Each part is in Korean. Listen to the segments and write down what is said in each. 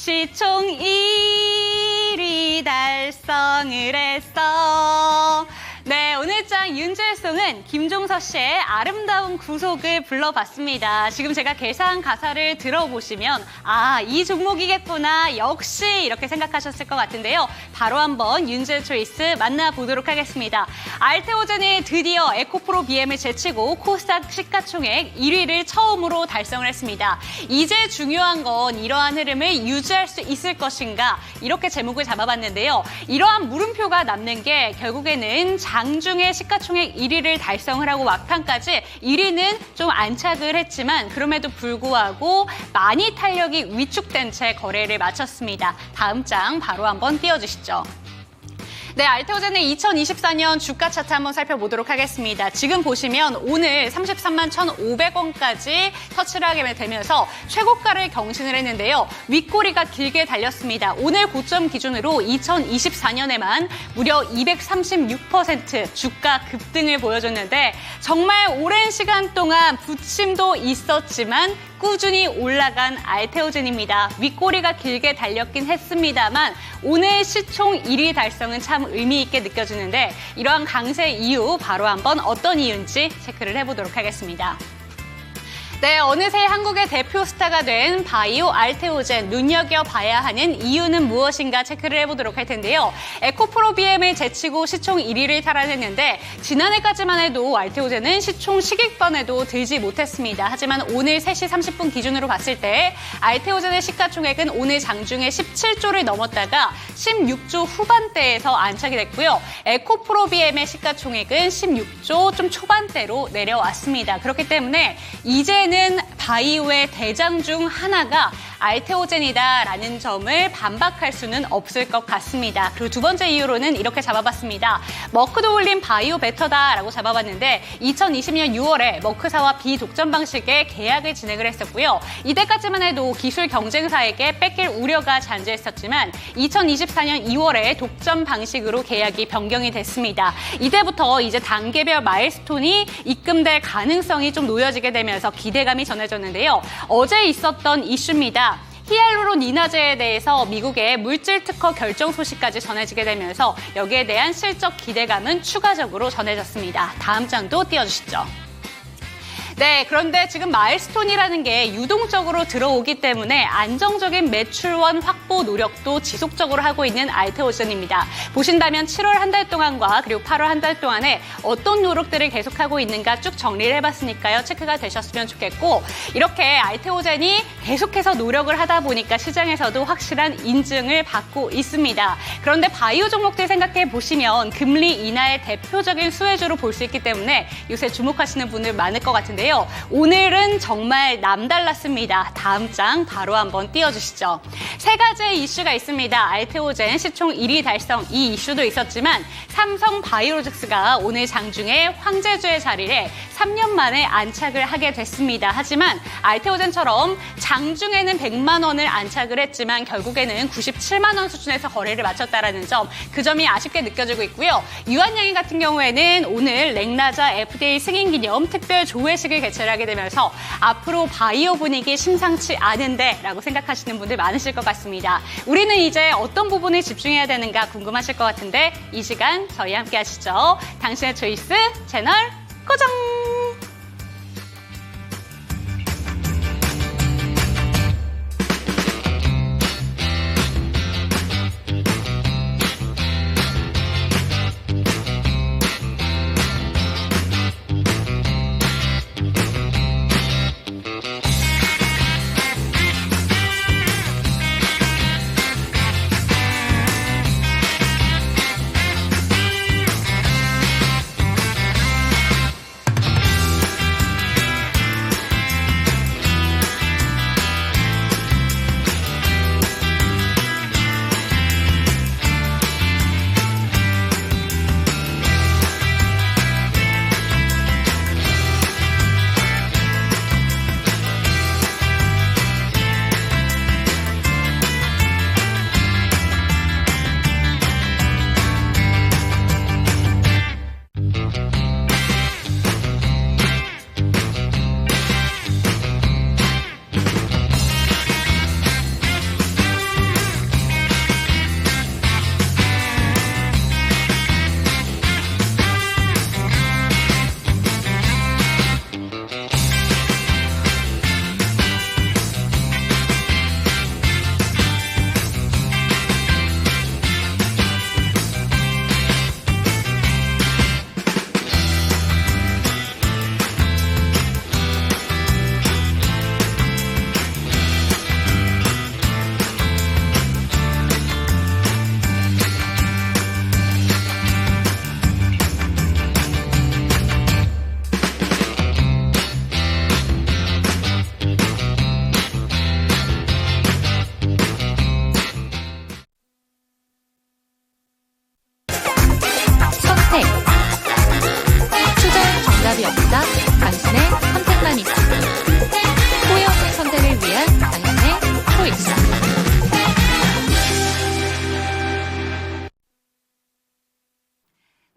시총 1위 달성을 했어. 네, 오늘장 윤재송은 김종서 씨의 아름다운 구속을 불러봤습니다. 지금 제가 개사한 가사를 들어보시면 이 종목이겠구나, 역시 이렇게 생각하셨을 것 같은데요. 바로 한번 윤재 초이스 만나보도록 하겠습니다. 알테오젠이 드디어 에코프로 BM을 제치고 코스닥 시가총액 1위를 처음으로 달성을 했습니다. 이제 중요한 건 이러한 흐름을 유지할 수 있을 것인가, 이렇게 제목을 잡아봤는데요. 이러한 물음표가 남는 게 결국에는 장중에 시가총액 1위를 달성을 하고 막판까지 1위는 좀 안착을 했지만 그럼에도 불구하고 많이 탄력이 위축된 채 거래를 마쳤습니다. 다음 장 바로 한번 띄워주시죠. 네, 알테오젠의 2024년 주가 차트 한번 살펴보도록 하겠습니다. 지금 보시면 오늘 33만 1,500원까지 터치를 하게 되면서 최고가를 경신을 했는데요. 윗꼬리가 길게 달렸습니다. 오늘 고점 기준으로 2024년에만 무려 236% 주가 급등을 보여줬는데 정말 오랜 시간 동안 부침도 있었지만 꾸준히 올라간 알테오젠입니다. 윗꼬리가 길게 달렸긴 했습니다만 오늘 시총 1위 달성은 참 의미 있게 느껴지는데 이러한 강세 이유 바로 한번 어떤 이유인지 체크를 해보도록 하겠습니다. 네, 어느새 한국의 대표 스타가 된 바이오 알테오젠, 눈여겨봐야 하는 이유는 무엇인가 체크를 해보도록 할 텐데요. 에코프로 BM을 제치고 시총 1위를 탈환했는데 지난해까지만 해도 알테오젠은 시총 10위권에도 들지 못했습니다. 하지만 오늘 3시 30분 기준으로 봤을 때 알테오젠의 시가총액은 오늘 장중에 17조를 넘었다가 16조 후반대에서 안착이 됐고요. 에코프로 BM의 시가총액은 16조 좀 초반대로 내려왔습니다. 그렇기 때문에 이제는 바이오의 대장 중 하나가 알테오젠이다라는 점을 반박할 수는 없을 것 같습니다. 그리고 두 번째 이유로는 이렇게 잡아봤습니다. 머크도 올린 바이오 베터다라고 잡아봤는데 2020년 6월에 머크사와 비독점 방식의 계약을 진행을 했었고요. 이때까지만 해도 기술 경쟁사에게 뺏길 우려가 잔재했었지만 2024년 2월에 독점 방식으로 계약이 변경이 됐습니다. 이때부터 이제 단계별 마일스톤이 입금될 가능성이 좀 놓여지게 되면서 기대감이 전해졌는데요. 어제 있었던 이슈입니다. 히알루론 인화제에 대해서 미국의 물질 특허 결정 소식까지 전해지게 되면서 여기에 대한 실적 기대감은 추가적으로 전해졌습니다. 다음 장도 띄워주시죠. 네, 그런데 지금 마일스톤이라는 게 유동적으로 들어오기 때문에 안정적인 매출원 확보 노력도 지속적으로 하고 있는 알테오젠입니다. 보신다면 7월 한 달 동안과 그리고 8월 한 달 동안에 어떤 노력들을 계속하고 있는가 쭉 정리를 해봤으니까요. 체크가 되셨으면 좋겠고 이렇게 알테오젠이 계속해서 노력을 하다 보니까 시장에서도 확실한 인증을 받고 있습니다. 그런데 바이오 종목들 생각해 보시면 금리 인하의 대표적인 수혜주로 볼 수 있기 때문에 요새 주목하시는 분들 많을 것 같은데요. 오늘은 정말 남달랐습니다. 다음 장 바로 한번 띄워주시죠. 세 가지의 이슈가 있습니다. 알테오젠 시총 1위 달성, 이 이슈도 있었지만 삼성 바이오로직스가 오늘 장중에 황제주의 자리에 3년 만에 안착을 하게 됐습니다. 하지만 알테오젠처럼 장중에는 100만 원을 안착을 했지만 결국에는 97만 원 수준에서 거래를 마쳤다라는 점, 그 점이 아쉽게 느껴지고 있고요. 유한양행 같은 경우에는 오늘 렉나자 FDA 승인 기념 특별 조회식을 개최를 하게 되면서 앞으로 바이오 분위기 심상치 않은데 라고 생각하시는 분들 많으실 것 같습니다. 우리는 이제 어떤 부분을 집중해야 되는가 궁금하실 것 같은데 이 시간 저희 함께 하시죠. 당신의 초이스 채널 고정!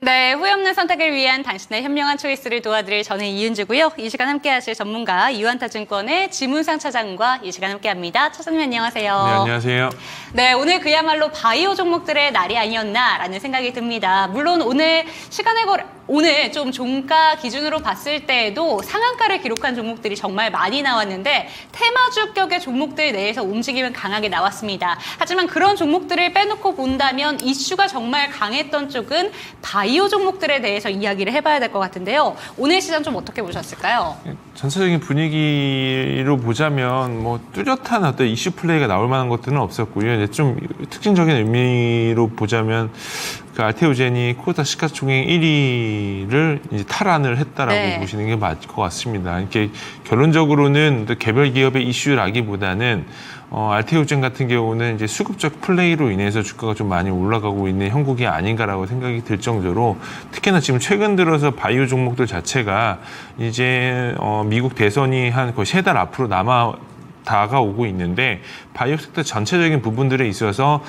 네, 후회 없는 선택을 위한 당신의 현명한 초이스를 도와드릴 저는 이은주고요. 이 시간 함께하실 전문가 유한타증권의 지문상 차장과 이 시간 함께합니다. 차장님 안녕하세요. 네, 안녕하세요. 네, 오늘 그야말로 바이오 종목들의 날이 아니었나라는 생각이 듭니다. 물론 오늘 좀 종가 기준으로 봤을 때에도 상한가를 기록한 종목들이 정말 많이 나왔는데 테마주격의 종목들 내에서 움직임은 강하게 나왔습니다. 하지만 그런 종목들을 빼놓고 본다면 이슈가 정말 강했던 쪽은 바이오 종목들에 대해서 이야기를 해봐야 될 것 같은데요. 오늘 시장 좀 어떻게 보셨을까요? 전체적인 분위기로 보자면 뭐 뚜렷한 어떤 이슈 플레이가 나올 만한 것들은 없었고요. 이제 좀 특징적인 의미로 보자면 그 알테오젠이 코스닥 시가총액 1위를 이제 탈환을 했다라고 네. 보시는 게 맞을 것 같습니다. 이렇게 결론적으로는 개별 기업의 이슈라기보다는 알테오젠 같은 경우는 이제 수급적 플레이로 인해서 주가가 좀 많이 올라가고 있는 형국이 아닌가라고 생각이 들 정도로 특히나 지금 최근 들어서 바이오 종목들 자체가 이제 미국 대선이 한 거의 3달 앞으로 다가오고 있는데 바이오 섹터 전체적인 부분들에 있어서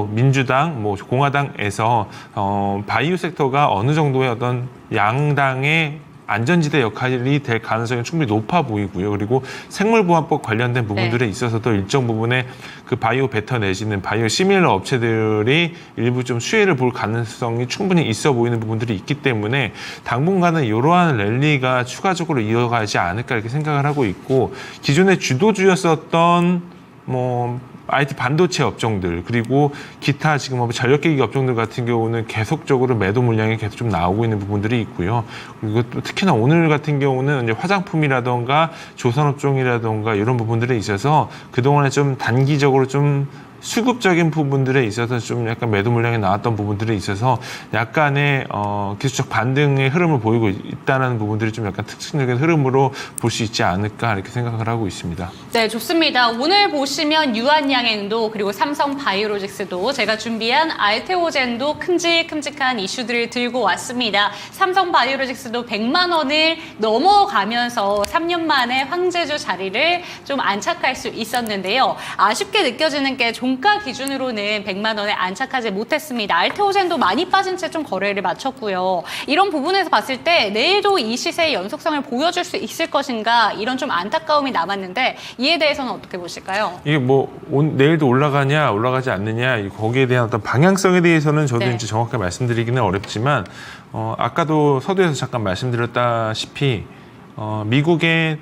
민주당, 공화당에서 바이오 섹터가 어느 정도의 어떤 양당의 안전지대 역할이 될 가능성이 충분히 높아 보이고요. 그리고 생물보안법 관련된 부분들에 있어서도 일정 부분의 그 바이오 베터 내지는 바이오 시밀러 업체들이 일부 좀 수혜를 볼 가능성이 충분히 있어 보이는 부분들이 있기 때문에 당분간은 이러한 랠리가 추가적으로 이어가지 않을까 이렇게 생각을 하고 있고, 기존의 주도주였었던 IT 반도체 업종들 그리고 기타 지금 전력기기 업종들 같은 경우는 계속적으로 매도 물량이 계속 좀 나오고 있는 부분들이 있고요. 그리고 또 특히나 오늘 같은 경우는 이제 화장품이라던가 조선업종이라던가 이런 부분들에 있어서 그동안에 좀 단기적으로 좀 수급적인 부분들에 있어서 좀 약간 매도 물량이 나왔던 부분들에 있어서 약간의 기술적 반등의 흐름을 보이고 있다는 부분들이 좀 약간 특징적인 흐름으로 볼 수 있지 않을까 이렇게 생각을 하고 있습니다. 네, 좋습니다. 오늘 보시면 유한양행도 그리고 삼성바이오로직스도 제가 준비한 알테오젠도 큼직큼직한 이슈들을 들고 왔습니다. 삼성바이오로직스도 100만 원을 넘어가면서 3년 만에 황제주 자리를 좀 안착할 수 있었는데요. 아쉽게 느껴지는 게 종가 기준으로는 100만 원에 안착하지 못했습니다. 알테오젠도 많이 빠진 채 좀 거래를 마쳤고요. 이런 부분에서 봤을 때 내일도 이 시세의 연속성을 보여줄 수 있을 것인가 이런 좀 안타까움이 남았는데 이에 대해서는 어떻게 보실까요? 이게 내일도 올라가냐 올라가지 않느냐 거기에 대한 어떤 방향성에 대해서는 저도 이제 정확하게 말씀드리기는 어렵지만 아까도 서두에서 잠깐 말씀드렸다시피 미국의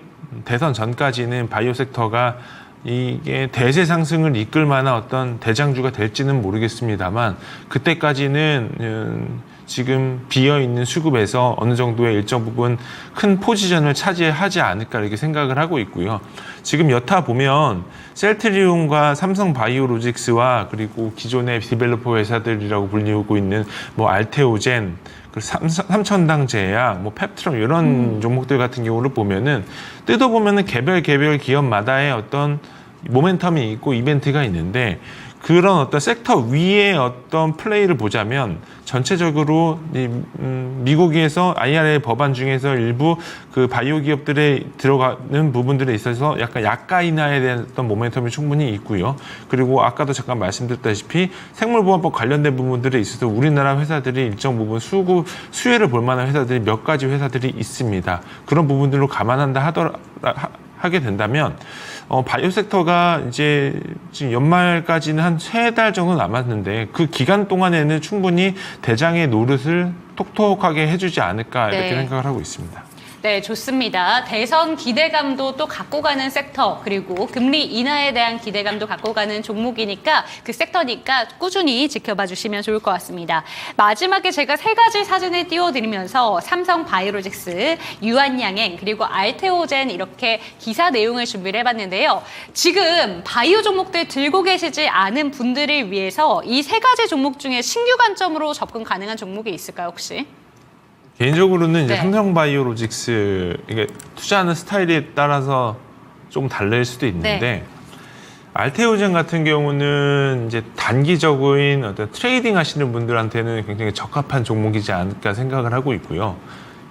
대선 전까지는 바이오 섹터가 이게 대세 상승을 이끌 만한 어떤 대장주가 될지는 모르겠습니다만 그때까지는 지금 비어있는 수급에서 어느 정도의 일정 부분 큰 포지션을 차지하지 않을까 이렇게 생각을 하고 있고요. 지금 여타 보면 셀트리온과 삼성바이오로직스와 그리고 기존의 디벨로퍼 회사들이라고 불리고 있는 알테오젠, 삼천당 제약, 펩트럼 이런 종목들 같은 경우를 보면은 뜯어보면은 개별 기업마다의 어떤 모멘텀이 있고 이벤트가 있는데 그런 어떤 섹터 위의 어떤 플레이를 보자면 전체적으로 미국에서 IRA 법안 중에서 일부 그 바이오 기업들에 들어가는 부분들에 있어서 약간 약가 인하에 대한 어떤 모멘텀이 충분히 있고요. 그리고 아까도 잠깐 말씀드렸다시피 생물보안법 관련된 부분들에 있어서 우리나라 회사들이 일정 부분 수혜를 볼 만한 회사들이 몇 가지 회사들이 있습니다. 그런 부분들로 감안한다 하게 된다면 바이오 섹터가 이제 지금 연말까지는 한 3달 정도 남았는데 그 기간 동안에는 충분히 대장의 노릇을 톡톡하게 해주지 않을까 이렇게 생각을 하고 있습니다. 네, 좋습니다. 대선 기대감도 또 갖고 가는 섹터, 그리고 금리 인하에 대한 기대감도 갖고 가는 종목이니까 그 섹터니까 꾸준히 지켜봐 주시면 좋을 것 같습니다. 마지막에 제가 3가지 사진을 띄워드리면서 삼성바이오로직스, 유한양행, 그리고 알테오젠 이렇게 기사 내용을 준비를 해봤는데요. 지금 바이오 종목들 들고 계시지 않은 분들을 위해서 이 3가지 종목 중에 신규 관점으로 접근 가능한 종목이 있을까요, 혹시? 개인적으로는 이제 삼성바이오로직스 이게 투자하는 스타일에 따라서 좀 다를 수도 있는데 알테오젠 같은 경우는 이제 단기적인 어떤 트레이딩 하시는 분들한테는 굉장히 적합한 종목이지 않을까 생각을 하고 있고요.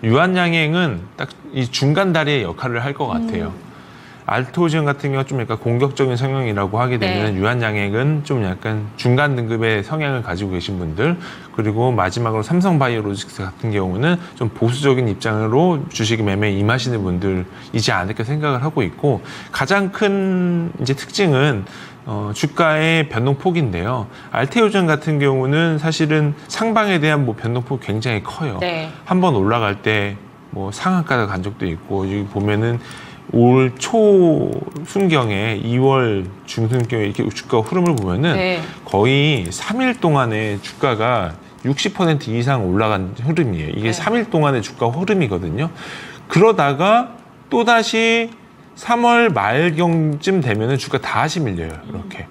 유한양행은 딱 이 중간 다리의 역할을 할 것 같아요. 알테오젠 같은 경우는 좀 약간 공격적인 성향이라고 하게 되면 네. 유한양액은 좀 약간 중간 등급의 성향을 가지고 계신 분들, 그리고 마지막으로 삼성바이오로직스 같은 경우는 좀 보수적인 입장으로 주식 매매에 임하시는 분들이지 않을까 생각을 하고 있고, 가장 큰 이제 특징은 주가의 변동폭인데요. 알테오젠 같은 경우는 사실은 상방에 대한 뭐 변동폭이 굉장히 커요. 네. 한번 올라갈 때 뭐 상한가가 간 적도 있고, 여기 보면은 올 초순경에 2월 중순경에 이렇게 주가 흐름을 보면은 네. 거의 3일 동안에 주가가 60% 이상 올라간 흐름이에요. 이게 네. 3일 동안의 주가 흐름이거든요. 그러다가 또다시 3월 말경쯤 되면은 주가 다시 밀려요. 이렇게.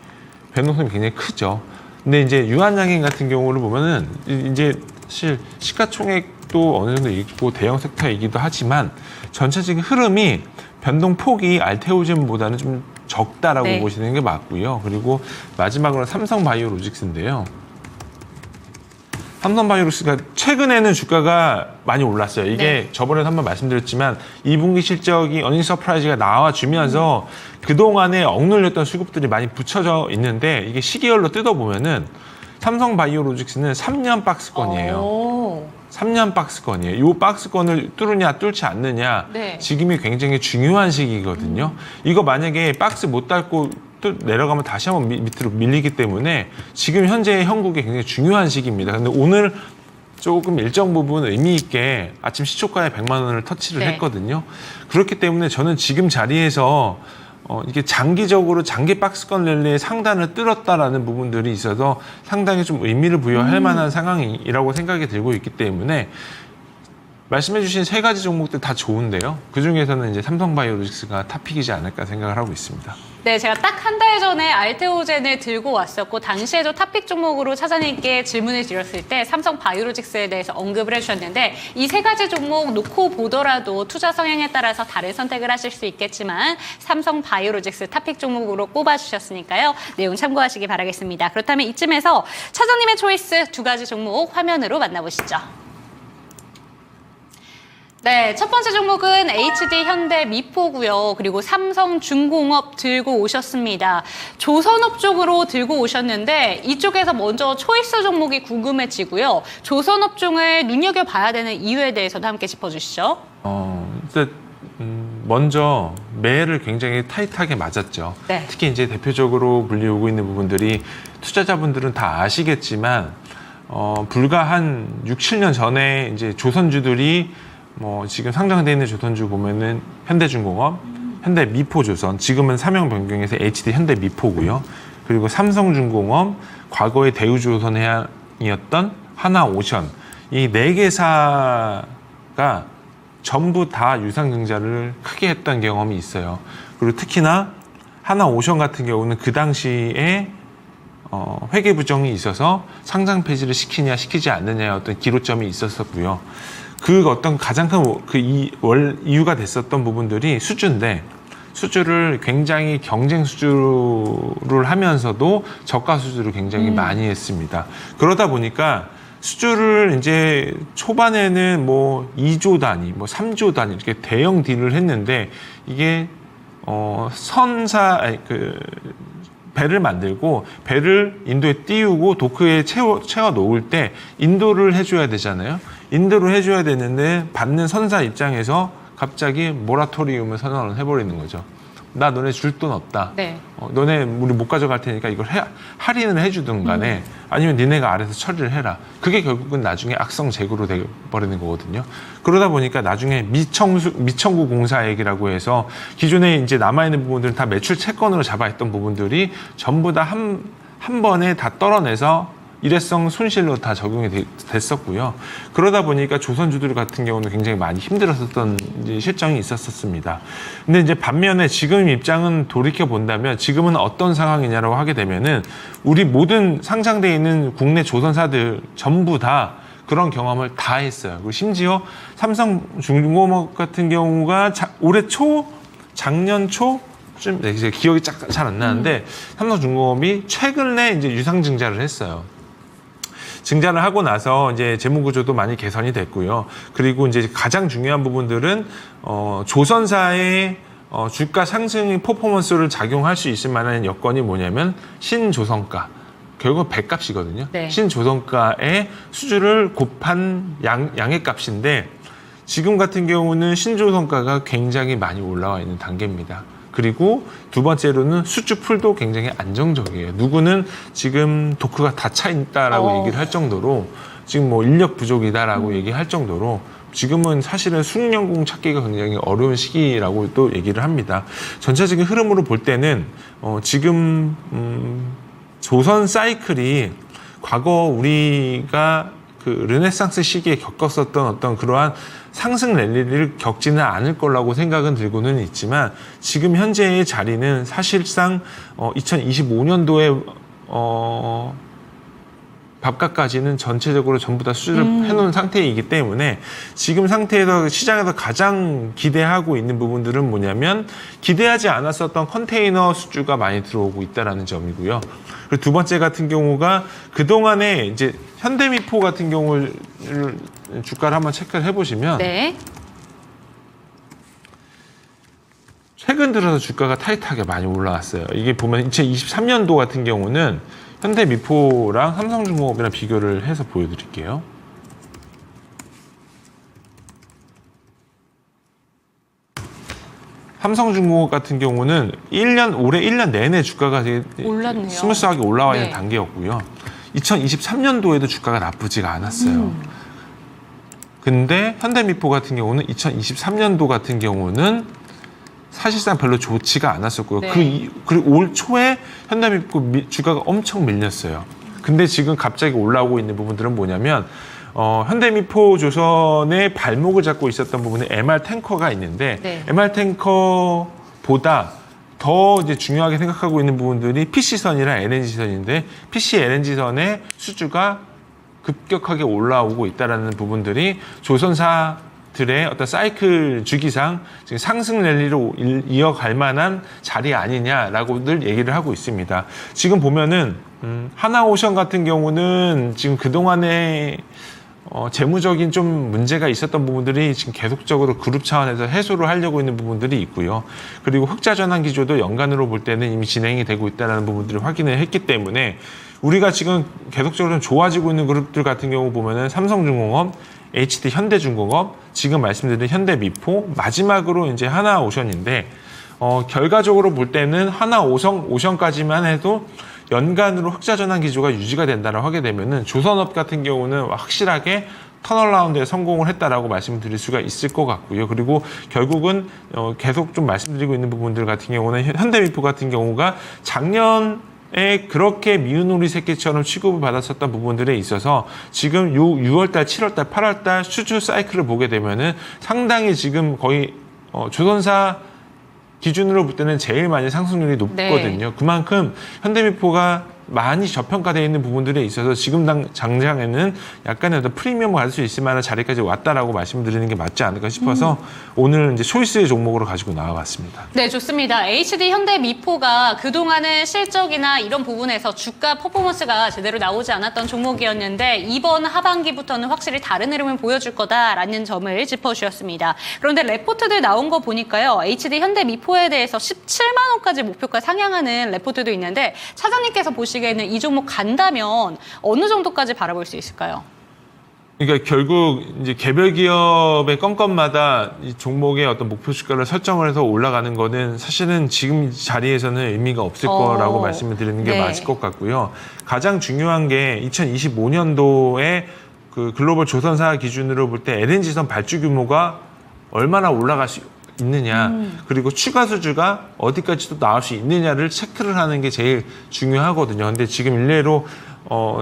변동성이 굉장히 크죠. 근데 이제 유한양행 같은 경우를 보면은 이제 사실 시가총액도 어느 정도 있고 대형 섹터이기도 하지만 전체적인 흐름이 변동폭이 알테오젠보다는 좀 적다라고 네. 보시는 게 맞고요. 그리고 마지막으로 삼성바이오로직스인데요. 삼성바이오로직스가 최근에는 주가가 많이 올랐어요. 이게 네. 저번에도 한번 말씀드렸지만 2분기 실적이 어닝 서프라이즈가 나와주면서 그동안에 억눌렸던 수급들이 많이 붙여져 있는데, 이게 시계열로 뜯어보면은 삼성바이오로직스는 3년 박스권이에요. 오. 3년 박스권이에요. 이 박스권을 뚫느냐 뚫지 않느냐, 네. 지금이 굉장히 중요한 시기거든요. 이거 만약에 박스 못 닫고 또 내려가면 다시 한번 밑으로 밀리기 때문에 지금 현재 형국이 굉장히 중요한 시기입니다. 근데 오늘 조금 일정 부분 의미 있게 아침 시초가에 100만 원을 터치를 네. 했거든요. 그렇기 때문에 저는 지금 자리에서 이게 장기적으로 장기 박스권 랠리의 상단을 뚫었다라는 부분들이 있어서 상당히 좀 의미를 부여할 만한 상황이라고 생각이 들고 있기 때문에 말씀해주신 세 가지 종목들 다 좋은데요. 그 중에서는 이제 삼성바이오로직스가 탑픽이지 않을까 생각을 하고 있습니다. 네, 제가 딱 한 달 전에 알테오젠을 들고 왔었고, 당시에도 탑픽 종목으로 차장님께 질문을 드렸을 때 삼성바이오로직스에 대해서 언급을 해주셨는데, 이 세 가지 종목 놓고 보더라도 투자 성향에 따라서 다른 선택을 하실 수 있겠지만 삼성바이오로직스 탑픽 종목으로 꼽아주셨으니까요. 내용 참고하시기 바라겠습니다. 그렇다면 이쯤에서 차장님의 초이스 두 가지 종목 화면으로 만나보시죠. 네, 첫 번째 종목은 HD 현대 미포고요. 그리고 삼성중공업 들고 오셨습니다. 조선업 쪽으로 들고 오셨는데 이쪽에서 먼저 초이스 종목이 궁금해지고요. 조선업종을 눈여겨봐야 되는 이유에 대해서도 함께 짚어주시죠. 일단 먼저 매를 굉장히 타이트하게 맞았죠. 네. 특히 이제 대표적으로 불리우고 있는 부분들이 투자자분들은 다 아시겠지만 불과 한 6, 7년 전에 이제 조선주들이 지금 상장되어 있는 조선주 보면은 현대중공업, 현대미포조선, 지금은 사명 변경해서 HD 현대미포고요. 그리고 삼성중공업, 과거의 대우조선해양이었던 하나오션, 이 네 개사가 전부 다 유상증자를 크게 했던 경험이 있어요. 그리고 특히나 하나오션 같은 경우는 그 당시에 회계 부정이 있어서 상장 폐지를 시키냐 시키지 않느냐의 어떤 기로점이 있었었고요. 그 어떤 가장 큰 이유가 됐었던 부분들이 수주인데, 수주를 굉장히 경쟁 수주를 하면서도 저가 수주를 굉장히 많이 했습니다. 그러다 보니까 수주를 이제 초반에는 뭐 2조 단위, 뭐 3조 단위 이렇게 대형 딜을 했는데, 이게 배를 만들고 배를 인도에 띄우고 도크에 채워 놓을 때 인도를 해줘야 되잖아요. 인도를 해줘야 되는데 받는 선사 입장에서 갑자기 모라토리움을 선언을 해버리는 거죠. 나 너네 줄 돈 없다. 네. 너네 우리 못 가져갈 테니까 이걸 할인을 해주든 간에 아니면 니네가 알아서 처리를 해라. 그게 결국은 나중에 악성 재고로 돼버리는 거거든요. 그러다 보니까 나중에 미청구 공사액이라고 해서 기존에 이제 남아있는 부분들은 다 매출 채권으로 잡아있던 부분들이 전부 다 한 번에 다 떨어내서 일회성 손실로 다 적용이 됐었고요. 그러다 보니까 조선주들 같은 경우는 굉장히 많이 힘들었었던 실정이 있었습니다. 근데 이제 반면에 지금 입장은 돌이켜 본다면 지금은 어떤 상황이냐라고 하게 되면은 우리 모든 상장되어 있는 국내 조선사들 전부 다 그런 경험을 다 했어요. 그리고 심지어 삼성중공업 같은 경우가 작년 초쯤 이제 기억이 잘 안 나는데 삼성중공업이 최근에 이제 유상증자를 했어요. 증자를 하고 나서 이제 재무구조도 많이 개선이 됐고요. 그리고 이제 가장 중요한 부분들은 조선사의 주가 상승 퍼포먼스를 작용할 수 있을 만한 여건이 뭐냐면 신조선가. 결국 배값이거든요. 네. 신조선가의 수주를 곱한 양의 값인데 지금 같은 경우는 신조선가가 굉장히 많이 올라와 있는 단계입니다. 그리고 두 번째로는 수주 풀도 굉장히 안정적이에요. 누구는 지금 도크가 다 차 있다라고 얘기를 할 정도로 지금 뭐 인력 부족이다라고 얘기할 정도로 지금은 사실은 수능연공 찾기가 굉장히 어려운 시기라고 또 얘기를 합니다. 전체적인 흐름으로 볼 때는 지금 조선 사이클이 과거 우리가 그 르네상스 시기에 겪었었던 어떤 그러한 상승 랠리를 겪지는 않을 거라고 생각은 들고는 있지만 지금 현재의 자리는 사실상 2025년도에 밥값까지는 전체적으로 전부 다 수주를 해놓은 상태이기 때문에 지금 상태에서 시장에서 가장 기대하고 있는 부분들은 뭐냐면 기대하지 않았었던 컨테이너 수주가 많이 들어오고 있다는 점이고요. 그리고 두 번째 같은 경우가 그동안에 이제 현대미포 같은 경우를 주가를 한번 체크를 해보시면 네. 최근 들어서 주가가 타이트하게 많이 올라왔어요. 이게 보면 2023년도 같은 경우는 현대미포랑 삼성중공업이랑 비교를 해서 보여드릴게요. 삼성중공업 같은 경우는 올해 1년 내내 주가가 되게 올랐네요. 스무스하게 올라와 있는 네. 단계였고요. 2023년도에도 주가가 나쁘지가 않았어요. 근데 현대미포 같은 경우는 2023년도 같은 경우는 사실상 별로 좋지가 않았었고요. 네. 그리고 올 초에 현대미포 주가가 엄청 밀렸어요. 근데 지금 갑자기 올라오고 있는 부분들은 뭐냐면 현대미포 조선의 발목을 잡고 있었던 부분에 MR 탱커가 있는데 네. MR 탱커보다 더 이제 중요하게 생각하고 있는 부분들이 PC선이랑 LNG선인데 PC, LNG선의 수주가 급격하게 올라오고 있다는 부분들이 조선사들의 어떤 사이클 주기상 지금 상승 랠리로 이어갈 만한 자리 아니냐라고들 얘기를 하고 있습니다. 지금 보면은 하나오션 같은 경우는 지금 그동안에 재무적인 좀 문제가 있었던 부분들이 지금 계속적으로 그룹 차원에서 해소를 하려고 있는 부분들이 있고요. 그리고 흑자 전환 기조도 연간으로 볼 때는 이미 진행이 되고 있다는 부분들을 확인을 했기 때문에 우리가 지금 계속적으로 좀 좋아지고 있는 그룹들 같은 경우 보면은 삼성중공업, HD 현대중공업, 지금 말씀드린 현대미포, 마지막으로 이제 하나오션인데 결과적으로 볼 때는 하나오션까지만 해도 연간으로 흑자 전환 기조가 유지가 된다고 하게 되면은 조선업 같은 경우는 확실하게 턴어라운드에 성공을 했다라고 말씀드릴 수가 있을 것 같고요. 그리고 결국은 계속 좀 말씀드리고 있는 부분들 같은 경우는 현대미포 같은 경우가 작년에 그렇게 미운 오리 새끼처럼 취급을 받았었던 부분들에 있어서 지금 6월달, 7월달, 8월달 수주 사이클을 보게 되면은 상당히 지금 거의 조선사 기준으로 볼 때는 제일 많이 상승률이 높거든요. 네. 그만큼 현대미포가 많이 저평가되어 있는 부분들에 있어서 지금 장장에는 약간의 어떤 프리미엄을 받을 수 있을 만한 자리까지 왔다라고 말씀드리는 게 맞지 않을까 싶어서 오늘 이제 초이스 종목으로 가지고 나와봤습니다. 네, 좋습니다. HD 현대미포가 그동안은 실적이나 이런 부분에서 주가 퍼포먼스가 제대로 나오지 않았던 종목이었는데 이번 하반기부터는 확실히 다른 흐름을 보여줄 거다라는 점을 짚어주셨습니다. 그런데 레포트들 나온 거 보니까요. HD 현대미포에 대해서 17만 원까지 목표가 상향하는 레포트도 있는데 차장님께서 보시기에는 이 종목 간다면 어느 정도까지 바라볼 수 있을까요? 그러니까 결국 이제 개별 기업의 건건마다 이 종목의 어떤 목표 주가를 설정을 해서 올라가는 거는 사실은 지금 자리에서는 의미가 없을 거라고 말씀을 드리는 게 네. 맞을 것 같고요. 가장 중요한 게 2025년도에 그 글로벌 조선사 기준으로 볼 때 LNG선 발주 규모가 얼마나 올라갈 수 있느냐 그리고 추가 수주가 어디까지도 나올 수 있느냐를 체크를 하는 게 제일 중요하거든요. 근데 지금 일례로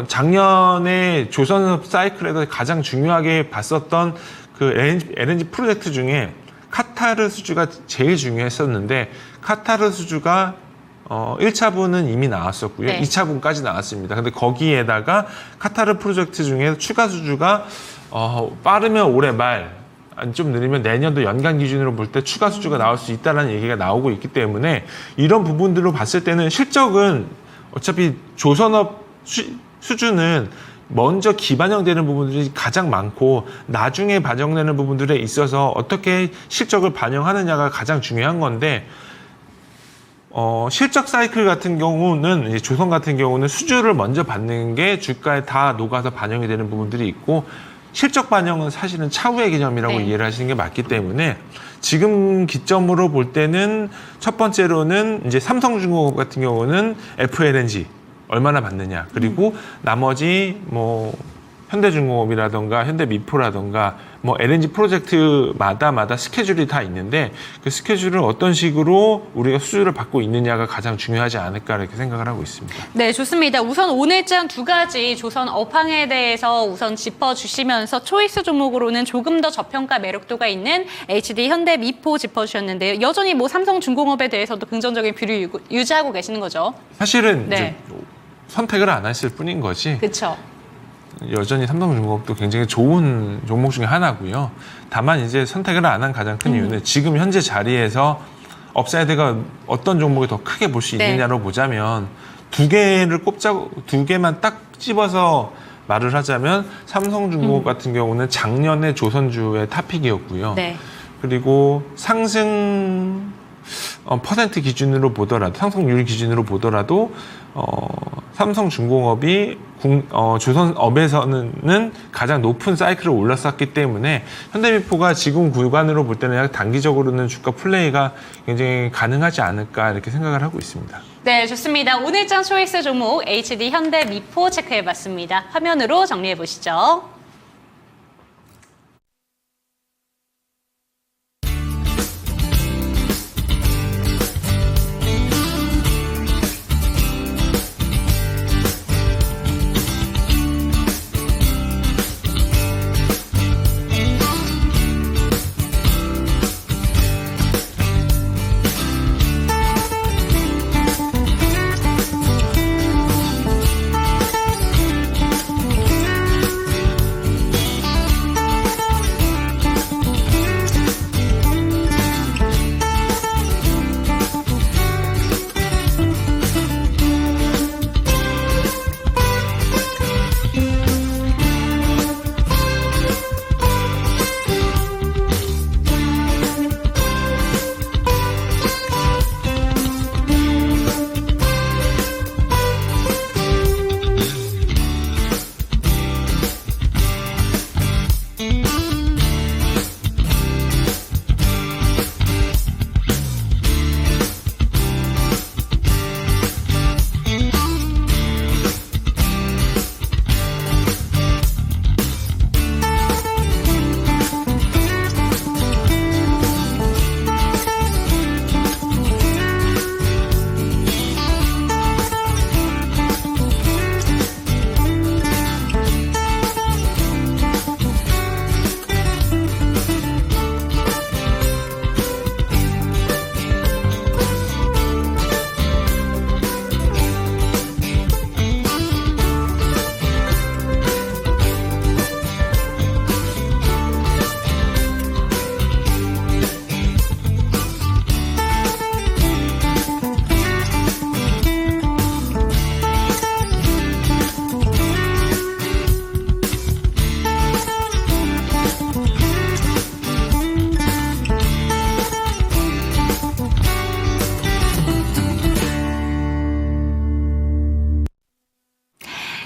작년에 조선업 사이클에서 가장 중요하게 봤었던 그 LNG 프로젝트 중에 카타르 수주가 제일 중요했었는데 카타르 수주가 1차분은 이미 나왔었고요. 네. 2차분까지 나왔습니다. 근데 거기에다가 카타르 프로젝트 중에 추가 수주가 빠르면 올해 말 좀 느리면 내년도 연간 기준으로 볼 때 추가 수주가 나올 수 있다는 얘기가 나오고 있기 때문에 이런 부분들로 봤을 때는 실적은 어차피 조선업 수주는 먼저 기반영되는 부분들이 가장 많고 나중에 반영되는 부분들에 있어서 어떻게 실적을 반영하느냐가 가장 중요한 건데 실적 사이클 같은 경우는 이제 조선 같은 경우는 수주를 먼저 받는 게 주가에 다 녹아서 반영이 되는 부분들이 있고 실적 반영은 사실은 차후의 개념이라고 네. 이해를 하시는 게 맞기 때문에 지금 기점으로 볼 때는 첫 번째로는 이제 삼성중공업 같은 경우는 FLNG 얼마나 받느냐 그리고 나머지 뭐 현대중공업이라던가 현대미포라던가 뭐 LNG 프로젝트마다 스케줄이 다 있는데 그 스케줄을 어떤 식으로 우리가 수주를 받고 있느냐가 가장 중요하지 않을까 이렇게 생각을 하고 있습니다. 네, 좋습니다. 우선 오늘장 두 가지 조선 업황에 대해서 우선 짚어주시면서 초이스 종목으로는 조금 더 저평가 매력도가 있는 HD 현대미포 짚어주셨는데요. 여전히 뭐 삼성중공업에 대해서도 긍정적인 뷰를 유지하고 계시는 거죠. 사실은 네. 이제 선택을 안 했을 뿐인 거지 그렇죠. 여전히 삼성중공업도 굉장히 좋은 종목 중에 하나고요. 다만 이제 선택을 안 한 가장 큰 이유는 지금 현재 자리에서 업사이드가 어떤 종목이 더 크게 볼 수 네. 있느냐로 보자면 두 개만 딱 집어서 말을 하자면 삼성중공업 같은 경우는 작년에 조선주의 탑픽이었고요. 네. 그리고 상승 퍼센트 기준으로 보더라도 상승률 기준으로 보더라도 삼성중공업이 조선업에서는 가장 높은 사이클을 올랐었기 때문에 현대미포가 지금 구간으로 볼 때는 단기적으로는 주가 플레이가 굉장히 가능하지 않을까 이렇게 생각을 하고 있습니다. 네, 좋습니다. 오늘장 초이스 종목 HD 현대미포 체크해봤습니다. 화면으로 정리해보시죠.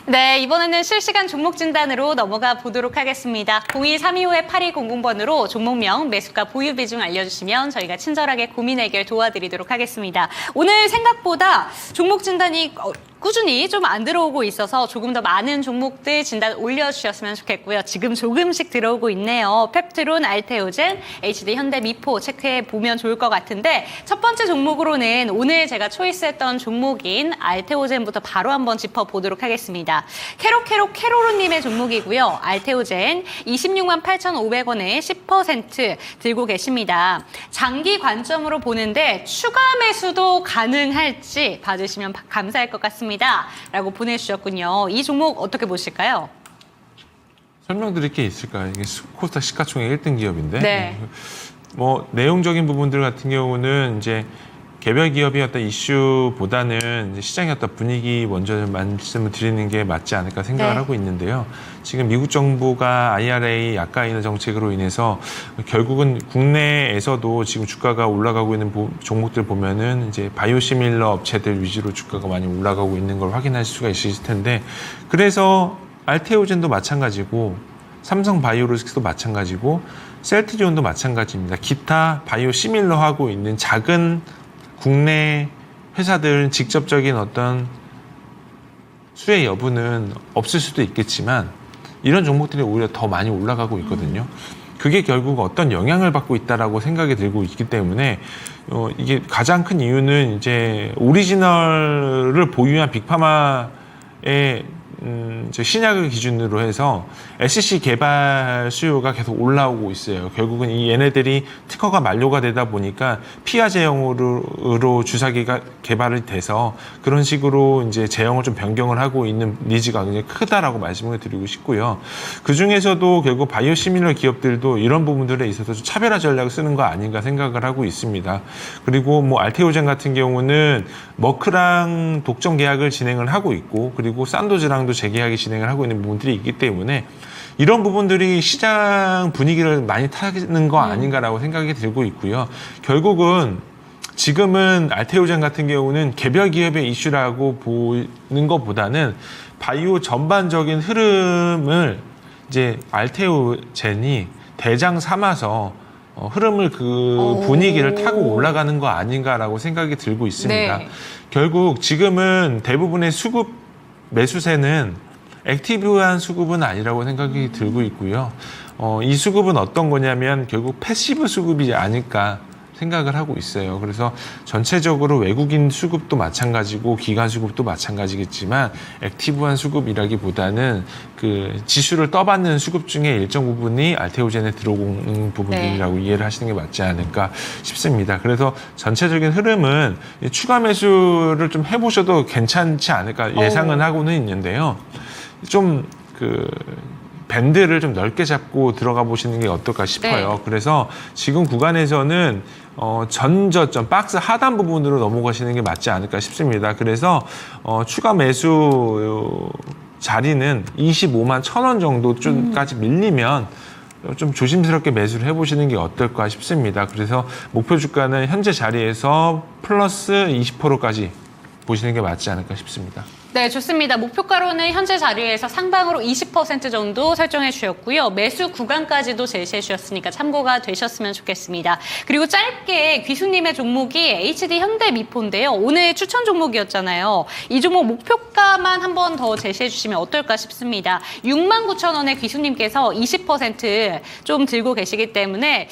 네, 이번에는 실시간 종목 진단으로 넘어가 보도록 하겠습니다. 02325-8200번으로 종목명, 매수가, 보유 비중 알려주시면 저희가 친절하게 고민 해결 도와드리도록 하겠습니다. 오늘 생각보다 종목 진단이 꾸준히 좀 안 들어오고 있어서 조금 더 많은 종목들 진단 올려주셨으면 좋겠고요. 지금 조금씩 들어오고 있네요. 펩트론, 알테오젠, HD 현대미포 체크해 보면 좋을 것 같은데 첫 번째 종목으로는 오늘 제가 초이스했던 종목인 알테오젠부터 바로 한번 짚어보도록 하겠습니다. 캐로로님의 종목이고요. 알테오젠 26만 8,500원에 10% 들고 계십니다. 장기 관점으로 보는데 추가 매수도 가능할지 봐주시면 감사할 것 같습니다. 라고 보내주셨군요. 이 종목 어떻게 보실까요? 설명드릴 게 있을까요? 이게 코스닥 시가총액 1등 기업인데 네. 뭐 내용적인 부분들 같은 경우는 이제 개별 기업의 어떤 이슈보다는 이제 시장의 어떤 분위기 먼저 말씀을 드리는 게 맞지 않을까 생각을 네. 하고 있는데요. 지금 미국 정부가 IRA 약가 인하 정책으로 인해서 결국은 국내에서도 지금 주가가 올라가고 있는 종목들 보면은 이제 바이오시밀러 업체들 위주로 주가가 많이 올라가고 있는 걸 확인하실 수가 있으실 텐데, 그래서 알테오젠도 마찬가지고 삼성 바이오로직스도 마찬가지고 셀트리온도 마찬가지입니다. 기타 바이오시밀러 하고 있는 작은 국내 회사들은 직접적인 어떤 수혜 여부는 없을 수도 있겠지만 이런 종목들이 오히려 더 많이 올라가고 있거든요. 그게 결국 어떤 영향을 받고 있다라고 생각이 들고 있기 때문에 이게 가장 큰 이유는 이제 오리지널을 보유한 빅파마의 신약을 기준으로 해서 SC 개발 수요가 계속 올라오고 있어요. 결국은 이 얘네들이 특허가 만료가 되다 보니까 피하 제형으로 주사기가 개발이 돼서 그런 식으로 이제 제형을 좀 변경을 하고 있는 니즈가 굉장히 크다라고 말씀을 드리고 싶고요. 그 중에서도 결국 바이오시밀러 기업들도 이런 부분들에 있어서 좀 차별화 전략을 쓰는 거 아닌가 생각을 하고 있습니다. 그리고 뭐 알테오젠 같은 경우는 머크랑 독점 계약을 진행을 하고 있고, 그리고 산도즈랑도 재계약이 진행을 하고 있는 부분들이 있기 때문에 이런 부분들이 시장 분위기를 많이 타는 거 아닌가라고 생각이 들고 있고요. 결국은 지금은 알테오젠 같은 경우는 개별 기업의 이슈라고 보는 것보다는 바이오 전반적인 흐름을 이제 알테오젠이 대장 삼아서 흐름을 그 분위기를 타고 올라가는 거 아닌가라고 생각이 들고 있습니다. 네. 결국 지금은 대부분의 수급 매수세는 액티브한 수급은 아니라고 생각이 들고 있고요. 이 수급은 어떤 거냐면 결국 패시브 수급이 아닐까 생각을 하고 있어요. 그래서 전체적으로 외국인 수급도 마찬가지고 기관 수급도 마찬가지겠지만 액티브한 수급이라기보다는 그 지수를 떠받는 수급 중에 일정 부분이 알테오젠에 들어오는 부분이라고 네. 이해를 하시는 게 맞지 않을까 싶습니다. 그래서 전체적인 흐름은 추가 매수를 좀 해보셔도 괜찮지 않을까 예상은 하고는 있는데요. 좀 밴드를 좀 넓게 잡고 들어가 보시는 게 어떨까 싶어요. 네. 그래서 지금 구간에서는 전저점 박스 하단 부분으로 넘어가시는 게 맞지 않을까 싶습니다. 그래서 추가 매수 자리는 25만 1,000원 정도까지 밀리면 좀 조심스럽게 매수를 해보시는 게 어떨까 싶습니다. 그래서 목표 주가는 현재 자리에서 플러스 20%까지 보시는 게 맞지 않을까 싶습니다. 네, 좋습니다. 목표가로는 현재 자리에서 상방으로 20% 정도 설정해 주셨고요. 매수 구간까지도 제시해 주셨으니까 참고가 되셨으면 좋겠습니다. 그리고 짧게 귀수님의 종목이 HD 현대미포인데요. 오늘 추천 종목이었잖아요. 이 종목 목표가만 한 번 더 제시해 주시면 어떨까 싶습니다. 69,000원에 귀수님께서 20%좀 들고 계시기 때문에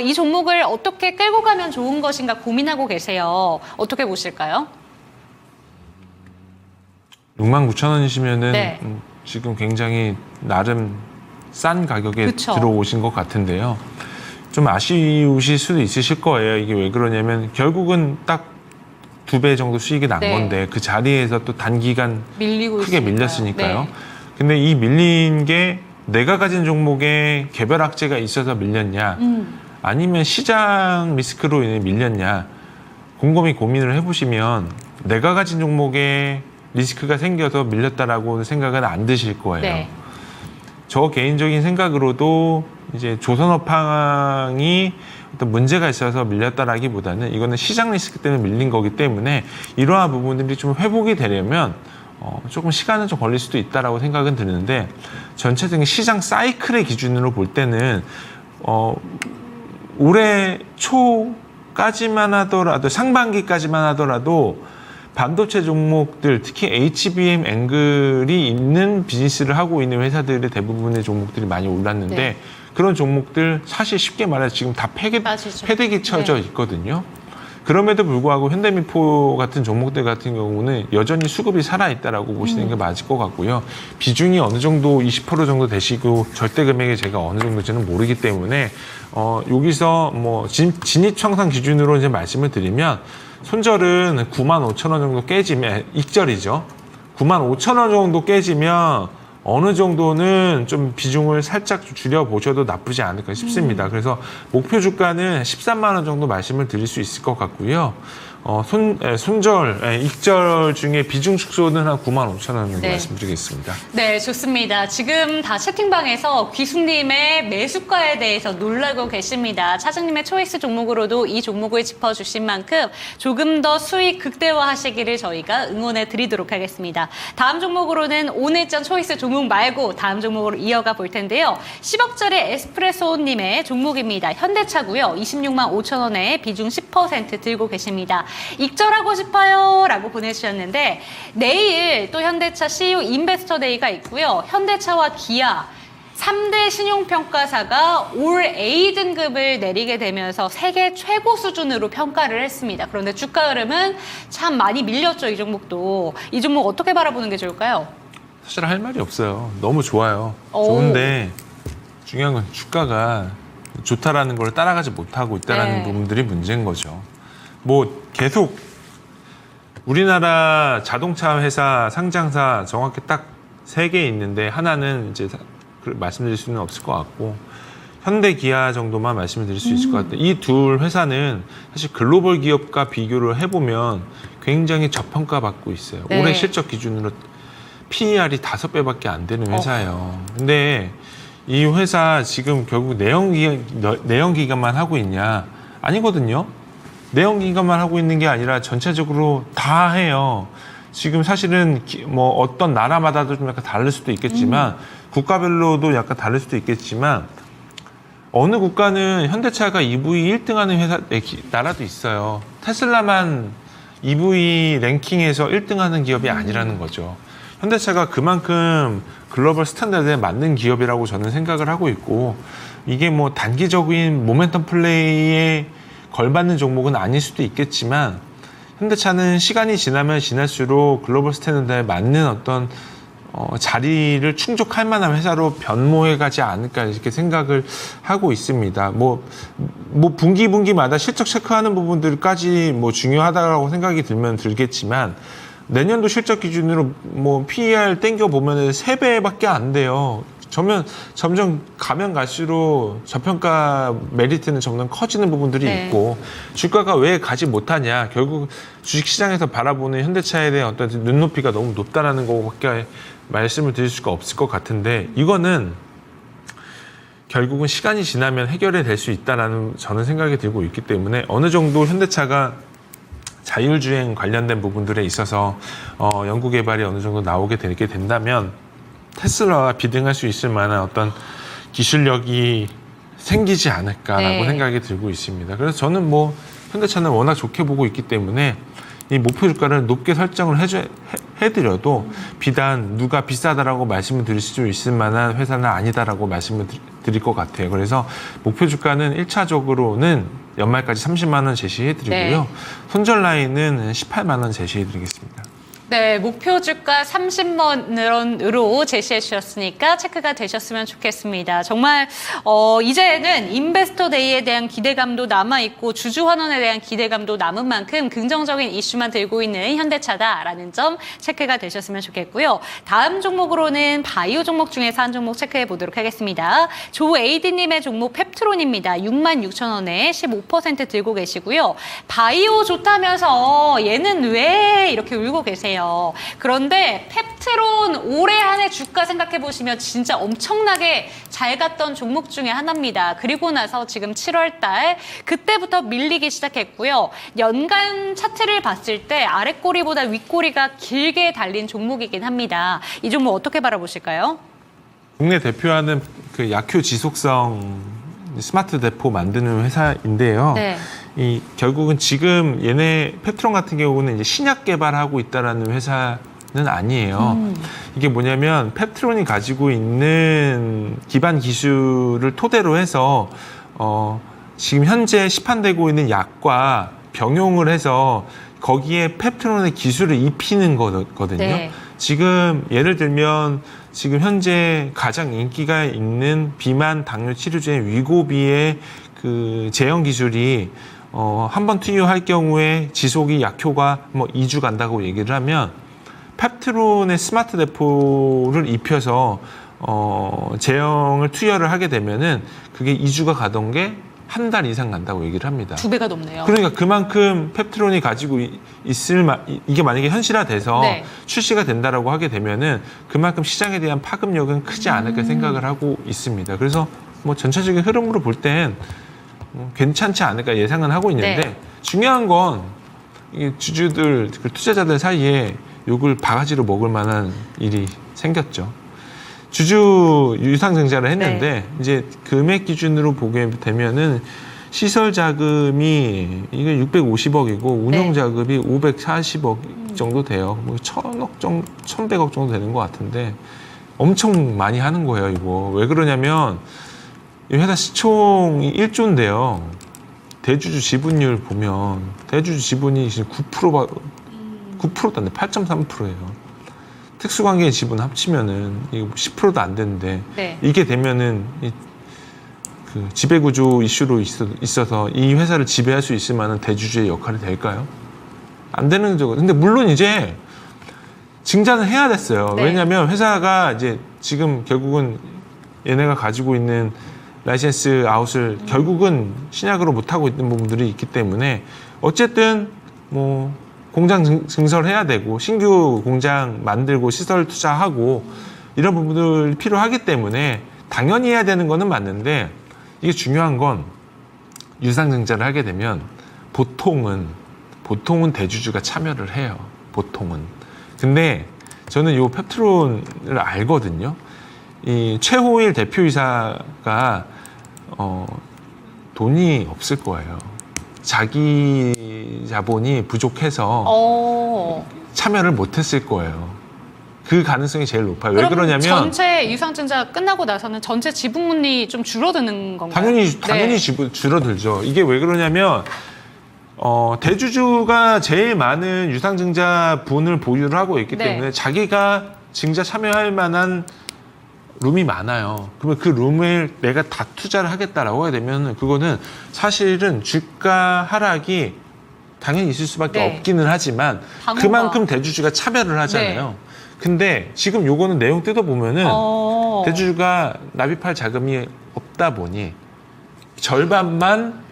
이 종목을 어떻게 끌고 가면 좋은 것인가 고민하고 계세요. 어떻게 보실까요? 69,000원이시면은 네. 지금 굉장히 나름 싼 가격에 그쵸. 들어오신 것 같은데요. 좀 아쉬우실 수도 있으실 거예요. 이게 왜 그러냐면 결국은 딱 2배 정도 수익이 난 네. 건데 그 자리에서 또 단기간 밀리고 크게 있으니까요. 밀렸으니까요. 네. 근데 이 밀린 게 내가 가진 종목에 개별 악재가 있어서 밀렸냐, 아니면 시장 리스크로 인해 밀렸냐, 곰곰이 고민을 해보시면 내가 가진 종목에 리스크가 생겨서 밀렸다라고 생각은 안 드실 거예요. 네. 저 개인적인 생각으로도 이제 조선업황이 어떤 문제가 있어서 밀렸다라기보다는 이거는 시장 리스크 때문에 밀린 거기 때문에 이러한 부분들이 좀 회복이 되려면 조금 시간은 좀 걸릴 수도 있다라고 생각은 드는데, 전체적인 시장 사이클의 기준으로 볼 때는 올해 초까지만 하더라도, 상반기까지만 하더라도 반도체 종목들, 특히 HBM 앵글이 있는 비즈니스를 하고 있는 회사들의 대부분의 종목들이 많이 올랐는데, 네. 그런 종목들 사실 쉽게 말해서 지금 다 빠지죠. 패대기 쳐져 네. 있거든요. 그럼에도 불구하고 현대미포 같은 종목들 같은 경우는 여전히 수급이 살아있다라고 보시는 게 맞을 것 같고요. 비중이 어느 정도 20% 정도 되시고 절대 금액이 제가 어느 정도인지는 모르기 때문에 여기서 뭐 진입청산 기준으로 이제 말씀을 드리면, 손절은 95,000원 정도 깨지면, 익절이죠. 95,000원 정도 깨지면 어느 정도는 좀 비중을 살짝 줄여보셔도 나쁘지 않을까 싶습니다. 그래서 목표 주가는 13만 원 정도 말씀을 드릴 수 있을 것 같고요. 익절 중에 비중 축소는 한 9만 5천 원 정도 네. 말씀드리겠습니다. 네, 좋습니다. 지금 다 채팅방에서 귀숙님의 매수가에 대해서 놀라고 계십니다. 차장님의 초이스 종목으로도 이 종목을 짚어주신 만큼 조금 더 수익 극대화하시기를 저희가 응원해 드리도록 하겠습니다. 다음 종목으로는 오늘장 초이스 종목 말고 다음 종목으로 이어가 볼 텐데요. 10억짜리 에스프레소님의 종목입니다. 현대차고요. 26만 5천 원에 비중 10% 들고 계십니다. 익절하고 싶어요 라고 보내주셨는데 내일 또 현대차 CEO 인베스터 데이가 있고요. 현대차와 기아 3대 신용평가사가 올 A 등급을 내리게 되면서 세계 최고 수준으로 평가를 했습니다. 그런데 주가 흐름은 참 많이 밀렸죠. 이 종목도. 이 종목 어떻게 바라보는 게 좋을까요? 사실 할 말이 없어요. 너무 좋아요. 오. 좋은데 중요한 건 주가가 좋다라는 걸 따라가지 못하고 있다는 네. 부분들이 문제인 거죠. 뭐 계속 우리나라 자동차 회사 상장사 정확히 딱 3개 있는데 하나는 이제 말씀드릴 수는 없을 것 같고 현대 기아 정도만 말씀을 드릴 수 있을 것 같아요. 이 둘 회사는 사실 글로벌 기업과 비교를 해보면 굉장히 저평가받고 있어요. 네. 올해 실적 기준으로 PER이 5배밖에 안 되는 회사예요. 근데 이 회사 지금 결국 내연기관만 하고 있냐? 아니거든요. 내연기관만 하고 있는 게 아니라 전체적으로 다 해요. 지금 사실은 뭐 어떤 나라마다도 좀 약간 다를 수도 있겠지만 국가별로도 약간 다를 수도 있겠지만 어느 국가는 현대차가 EV 1등하는 회사 나라도 있어요. 테슬라만 EV 랭킹에서 1등하는 기업이 아니라는 거죠. 현대차가 그만큼 글로벌 스탠다드에 맞는 기업이라고 저는 생각을 하고 있고 이게 뭐 단기적인 모멘텀 플레이에 걸받는 종목은 아닐 수도 있겠지만 현대차는 시간이 지나면 지날수록 글로벌 스탠다드에 맞는 어떤 자리를 충족할 만한 회사로 변모해 가지 않을까 이렇게 생각을 하고 있습니다. 뭐 분기마다 실적 체크하는 부분들까지 뭐 중요하다고 생각이 들겠지만 내년도 실적 기준으로 뭐 PER 땡겨 보면 3배밖에 안 돼요. 점점 가면 갈수록 저평가 메리트는 점점 커지는 부분들이 네. 있고 주가가 왜 가지 못하냐 결국 주식시장에서 바라보는 현대차에 대한 어떤 눈높이가 너무 높다라는 거밖에 말씀을 드릴 수가 없을 것 같은데 이거는 결국은 시간이 지나면 해결이 될 수 있다라는 저는 생각이 들고 있기 때문에 어느 정도 현대차가 자율주행 관련된 부분들에 있어서 연구 개발이 어느 정도 나오게 되게 된다면 테슬라와 비등할 수 있을 만한 어떤 기술력이 생기지 않을까라고 네. 생각이 들고 있습니다. 그래서 저는 뭐 현대차는 워낙 좋게 보고 있기 때문에 이 목표 주가를 높게 설정을 해드려도 비단 누가 비싸다라고 말씀을 드릴 수 있을 만한 회사는 아니다라고 말씀을 드릴 것 같아요. 그래서 목표 주가는 1차적으로는 연말까지 30만 원 제시해드리고요. 네. 손절 라인은 18만 원 제시해드리겠습니다. 네, 목표 주가 30만 원으로 제시해 주셨으니까 체크가 되셨으면 좋겠습니다. 정말 이제는 인베스터 데이에 대한 기대감도 남아있고 주주 환원에 대한 기대감도 남은 만큼 긍정적인 이슈만 들고 있는 현대차다라는 점 체크가 되셨으면 좋겠고요. 다음 종목으로는 바이오 종목 중에서 한 종목 체크해 보도록 하겠습니다. 조에이디님의 종목 펩트론입니다. 6만 6천 원에 15% 들고 계시고요. 바이오 좋다면서 얘는 왜 이렇게 울고 계세요? 그런데 펩트론 올해 한 해 주가 생각해 보시면 진짜 엄청나게 잘 갔던 종목 중에 하나입니다. 그리고 나서 지금 7월 달 그때부터 밀리기 시작했고요. 연간 차트를 봤을 때 아랫꼬리보다 윗꼬리가 길게 달린 종목이긴 합니다. 이 종목 어떻게 바라보실까요? 국내 대표하는 그 약효 지속성 스마트 대포 만드는 회사인데요. 네. 결국은 지금 얘네 펩트론 같은 경우는 이제 신약 개발하고 있다라는 회사는 아니에요. 이게 뭐냐면 펩트론이 가지고 있는 기반 기술을 토대로 해서 지금 현재 시판되고 있는 약과 병용을 해서 거기에 펩트론의 기술을 입히는 거거든요. 네. 지금 예를 들면 지금 현재 가장 인기가 있는 비만 당뇨 치료제 위고비의 그 제형 기술이 한 번 투여할 경우에 지속이 약효가 뭐 2주 간다고 얘기를 하면 펩트론의 스마트 대포를 입혀서 제형을 투여를 하게 되면은 그게 2주가 가던 게 한 달 이상 간다고 얘기를 합니다. 2배가 넘네요. 그러니까 그만큼 펩트론이 가지고 이게 만약에 현실화돼서 네. 출시가 된다라고 하게 되면은 그만큼 시장에 대한 파급력은 크지 않을까 생각을 하고 있습니다. 그래서 뭐 전체적인 흐름으로 볼 땐 괜찮지 않을까 예상은 하고 있는데 네. 중요한 건 이 주주들, 그 투자자들 사이에 욕을 바가지로 먹을 만한 일이 생겼죠. 주주 유상증자를 했는데 이제 금액 기준으로 보게 되면은 시설 자금이 이게 650억이고 운영 자금이 540억 정도 돼요. 뭐 1,000억 정도, 1,100억 정도 되는 것 같은데 엄청 많이 하는 거예요, 이거. 왜 그러냐면 이 회사 시총이 1조인데요. 대주주 지분율 보면 대주주 지분이 지금 9%도 안 돼. 8.3%예요. 특수관계 지분 합치면은 이거 10%도 안 되는데 네. 이게 되면은 그 지배구조 이슈로 있어서 이 회사를 지배할 수 있을 만한 대주주의 역할이 될까요? 안 되는 거죠. 근데 물론 이제 증자는 해야 됐어요. 네. 왜냐하면 회사가 이제 지금 결국은 얘네가 가지고 있는 라이센스 아웃을 결국은 신약으로 못하고 있는 부분들이 있기 때문에 어쨌든 뭐 공장 증설해야 되고 신규 공장 만들고 시설 투자하고 이런 부분들 필요하기 때문에 당연히 해야 되는 거는 맞는데 이게 중요한 건 유상증자를 하게 되면 보통은 대주주가 참여를 해요. 보통은. 근데 저는 이 펩트론을 알거든요. 이 최호일 대표이사가 돈이 없을 거예요. 자기 자본이 부족해서 참여를 못했을 거예요. 그 가능성이 제일 높아요. 왜 그러냐면 전체 유상증자 끝나고 나서는 전체 지분이 좀 줄어드는 건가요? 당연히 줄어들죠. 이게 왜 그러냐면 대주주가 제일 많은 유상증자 분을 보유를 하고 있기 네. 때문에 자기가 증자 참여할 만한 룸이 많아요. 그러면 그 룸을 내가 다 투자를 하겠다라고 하게 되면 그거는 사실은 주가 하락이 당연히 있을 수밖에 네. 없기는 하지만 당호가. 그만큼 대주주가 참여를 하잖아요. 네. 근데 지금 요거는 내용 뜯어보면은 대주주가 납입할 자금이 없다 보니 절반만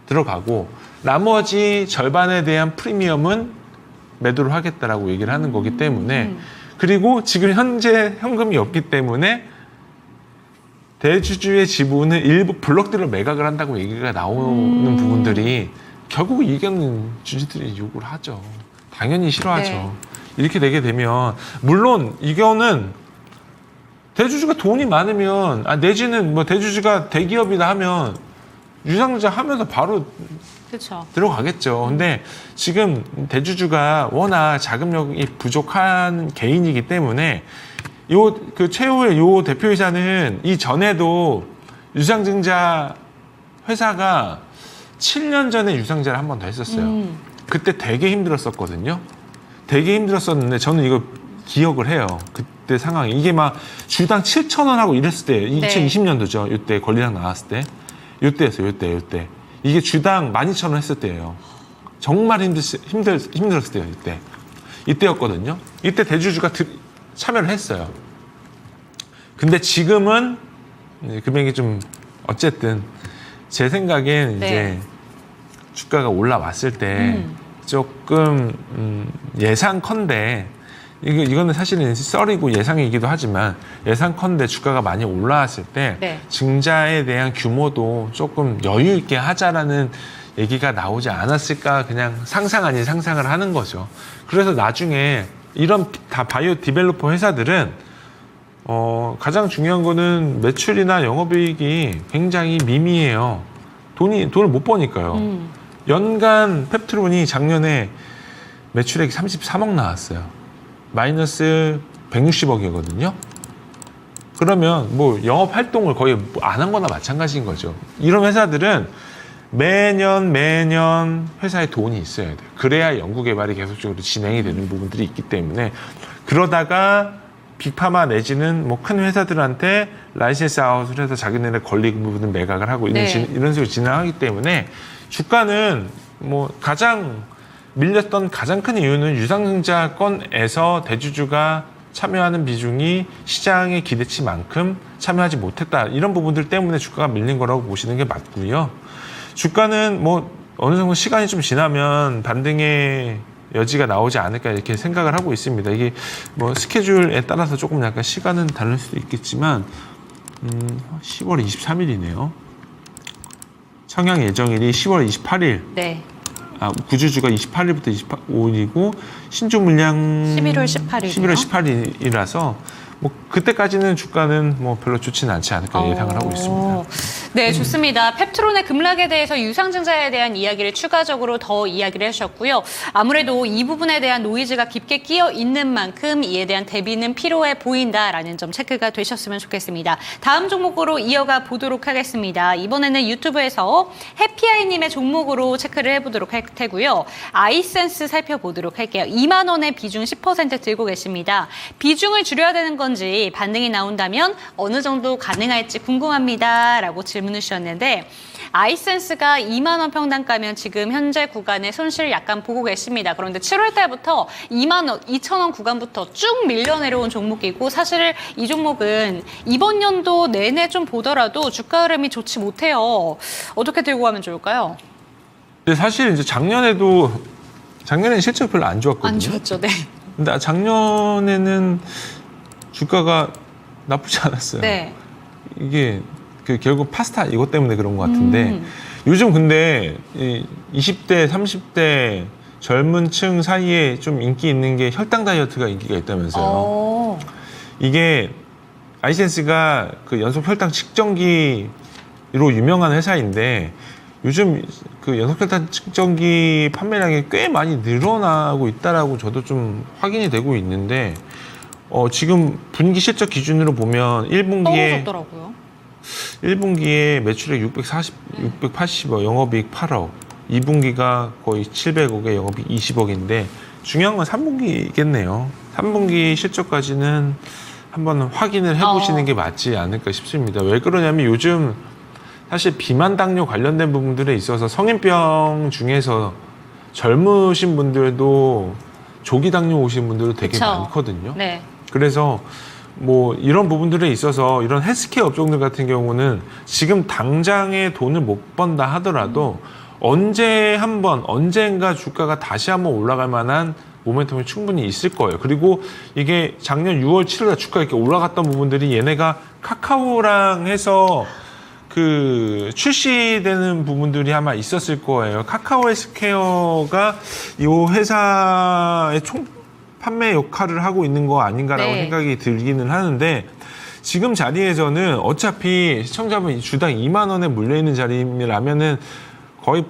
들어가고 나머지 절반에 대한 프리미엄은 매도를 하겠다라고 얘기를 하는 거기 때문에 그리고 지금 현재 현금이 없기 때문에 대주주의 지분은 일부 블록들을 매각을 한다고 얘기가 나오는 부분들이 결국 이거는 주주들이 요구를 하죠. 당연히 싫어하죠. 네. 이렇게 되게 되면 물론 이거는 대주주가 돈이 많으면 내지는 뭐 대주주가 대기업이다 하면 유상증자 하면서 바로 그렇죠. 들어가겠죠. 근데 지금 대주주가 워낙 자금력이 부족한 개인이기 때문에 그 최후의 요 대표이사는 이 전에도 유상증자 회사가 7년 전에 유상증자를 한 번 더 했었어요. 그때 되게 힘들었었거든요. 되게 힘들었었는데 저는 이거 기억을 해요. 그때 상황이. 이게 막 주당 7,000원 하고 이랬을 때 2020년도죠. 이때 권리랑 나왔을 때. 이때였어요. 이때. 이게 주당 12,000원 했을 때예요. 정말 힘들었을 때요. 이때였거든요. 이때 대주주가 참여를 했어요. 근데 지금은 금액이 좀 어쨌든 제 생각엔 이제 주가가 올라왔을 때 조금 예상컨대 이거는 사실은 썰이고 예상이기도 하지만 예상컨대 주가가 많이 올라왔을 때 증자에 대한 규모도 조금 여유 있게 하자라는 얘기가 나오지 않았을까 그냥 상상 아닌 상상을 하는 거죠. 그래서 나중에 이런 다 바이오 디벨로퍼 회사들은 가장 중요한 거는 매출이나 영업이익이 굉장히 미미해요. 돈을 못 버니까요. 연간 펩트론이 작년에 매출액이 33억 나왔어요. 마이너스 160억이거든요. 그러면 뭐 영업 활동을 거의 안 한 거나 마찬가지인 거죠. 이런 회사들은 매년 회사에 돈이 있어야 돼요. 그래야 연구개발이 계속적으로 진행이 되는 부분들이 있기 때문에 그러다가 빅파마 내지는 뭐 큰 회사들한테 라이센스 아웃을 해서 자기네들 권리 부분을 매각을 하고 이런 식으로 진행하기 때문에 주가는 뭐 가장 밀렸던 가장 큰 이유는 유상증자권에서 대주주가 참여하는 비중이 시장의 기대치만큼 참여하지 못했다. 이런 부분들 때문에 주가가 밀린 거라고 보시는 게 맞고요. 주가는 뭐 어느 정도 시간이 좀 지나면 반등의 여지가 나오지 않을까 이렇게 생각을 하고 있습니다. 이게 뭐 스케줄에 따라서 조금 약간 시간은 다를 수도 있겠지만 10월 23일이네요. 청약 예정일이 10월 28일. 네. 구주주가 28일부터 25일이고 신주 물량 11월 18일. 11월 18일이라서 뭐 그때까지는 주가는 뭐 별로 좋지는 않지 않을까 예상을 하고 있습니다. 네, 좋습니다. 펩트론의 급락에 대해서 유상증자에 대한 이야기를 추가적으로 더 이야기를 해주셨고요. 아무래도 이 부분에 대한 노이즈가 깊게 끼어 있는 만큼 이에 대한 대비는 필요해 보인다라는 점 체크가 되셨으면 좋겠습니다. 다음 종목으로 이어가 보도록 하겠습니다. 이번에는 유튜브에서 해피아이님의 종목으로 체크를 해보도록 할 테고요. 아이센스 살펴보도록 할게요. 2만 원의 비중 10% 들고 계십니다. 비중을 줄여야 되는 건지 반등이 나온다면 어느 정도 가능할지 궁금합니다. 라고 질문을 주셨는데 아이센스가 2만 원 평단가면 지금 현재 구간의 손실을 약간 보고 계십니다. 그런데 7월 달부터 2만 원, 2천 원 구간부터 쭉 밀려 내려온 종목이고 사실 이 종목은 이번 연도 내내 좀 보더라도 주가 흐름이 좋지 못해요. 어떻게 들고 가면 좋을까요? 근데 사실 이제 작년에는 실적 별로 안 좋았거든요. 안 좋았죠, 네. 근데 작년에는 주가가 나쁘지 않았어요. 네. 이게 결국 파스타 이것 때문에 그런 것 같은데 요즘 근데 20대, 30대 젊은 층 사이에 좀 인기 있는 게 혈당 다이어트가 인기가 있다면서요. 이게 아이센스가 그 연속 혈당 측정기로 유명한 회사인데 요즘 그 연속 혈당 측정기 판매량이 꽤 많이 늘어나고 있다라고 저도 좀 확인이 되고 있는데 지금 분기 실적 기준으로 보면 1분기에 떨어졌더라고요. 1분기에 매출액 680억, 영업이익 8억, 2분기가 거의 700억에 영업이익 20억인데 중요한 건 3분기겠네요. 3분기 실적까지는 한번 확인을 해보시는 게 맞지 않을까 싶습니다. 왜 그러냐면 요즘 사실 비만 당뇨 관련된 부분들에 있어서 성인병 중에서 젊으신 분들도 조기 당뇨 오신 분들도 되게 그쵸. 많거든요. 네. 그래서 뭐 이런 부분들에 있어서 이런 헬스케어 업종들 같은 경우는 지금 당장에 돈을 못 번다 하더라도 언젠가 주가가 다시 한번 올라갈 만한 모멘텀이 충분히 있을 거예요. 그리고 이게 작년 6월, 7월 주가 이렇게 올라갔던 부분들이 얘네가 카카오랑 해서 그 출시되는 부분들이 아마 있었을 거예요. 카카오 헬스케어가 이 회사의 총 판매 역할을 하고 있는 거 아닌가라고 네. 생각이 들기는 하는데 지금 자리에서는 어차피 시청자분 주당 2만 원에 물려있는 자리라면은 거의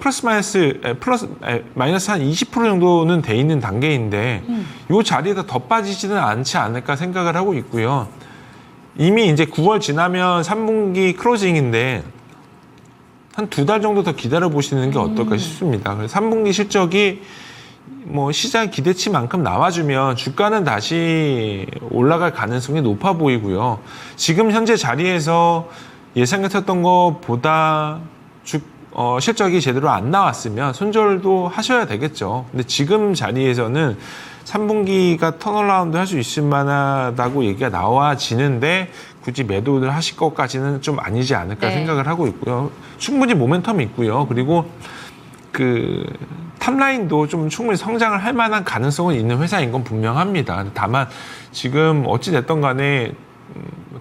마이너스 한 20% 정도는 돼 있는 단계인데 이 자리에서 더 빠지지는 않지 않을까 생각을 하고 있고요. 이미 이제 9월 지나면 3분기 클로징인데 한 2달 정도 더 기다려 보시는 게 어떨까 싶습니다. 그래서 3분기 실적이 뭐 시장 기대치만큼 나와주면 주가는 다시 올라갈 가능성이 높아 보이고요. 지금 현재 자리에서 예상했었던 것보다 실적이 제대로 안 나왔으면 손절도 하셔야 되겠죠. 근데 지금 자리에서는 3분기가 턴어라운드 할 수 있을 만하다고 얘기가 나와지는데 굳이 매도를 하실 것까지는 좀 아니지 않을까 생각을 하고 있고요. 충분히 모멘텀이 있고요. 그리고 그 탑라인도 좀 충분히 성장을 할 만한 가능성은 있는 회사인 건 분명합니다. 다만 지금 어찌됐든 간에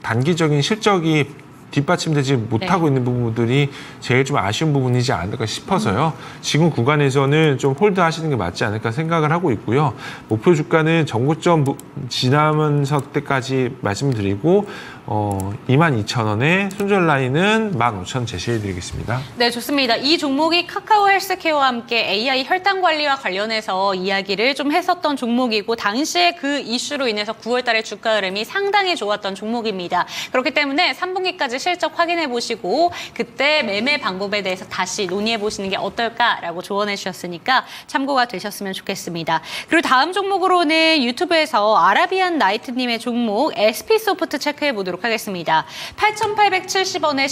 단기적인 실적이 뒷받침되지 못하고 있는 부분들이 제일 좀 아쉬운 부분이지 않을까 싶어서요. 지금 구간에서는 좀 홀드 하시는 게 맞지 않을까 생각을 하고 있고요. 목표 주가는 전고점 지나면서 때까지 말씀드리고 22,000원에 손절 라인은 15,000원 제시해드리겠습니다. 네, 좋습니다. 이 종목이 카카오 헬스케어와 함께 AI 혈당 관리와 관련해서 이야기를 좀 했었던 종목이고 당시에 그 이슈로 인해서 9월 달에 주가 흐름이 상당히 좋았던 종목입니다. 그렇기 때문에 3분기까지 실적 확인해 보시고 그때 매매 방법에 대해서 다시 논의해 보시는 게 어떨까라고 조언해 주셨으니까 참고가 되셨으면 좋겠습니다. 그리고 다음 종목으로는 유튜브에서 아라비안 나이트님의 종목 SP소프트 체크해 보도록 보도록 하겠습니다. 8,870원에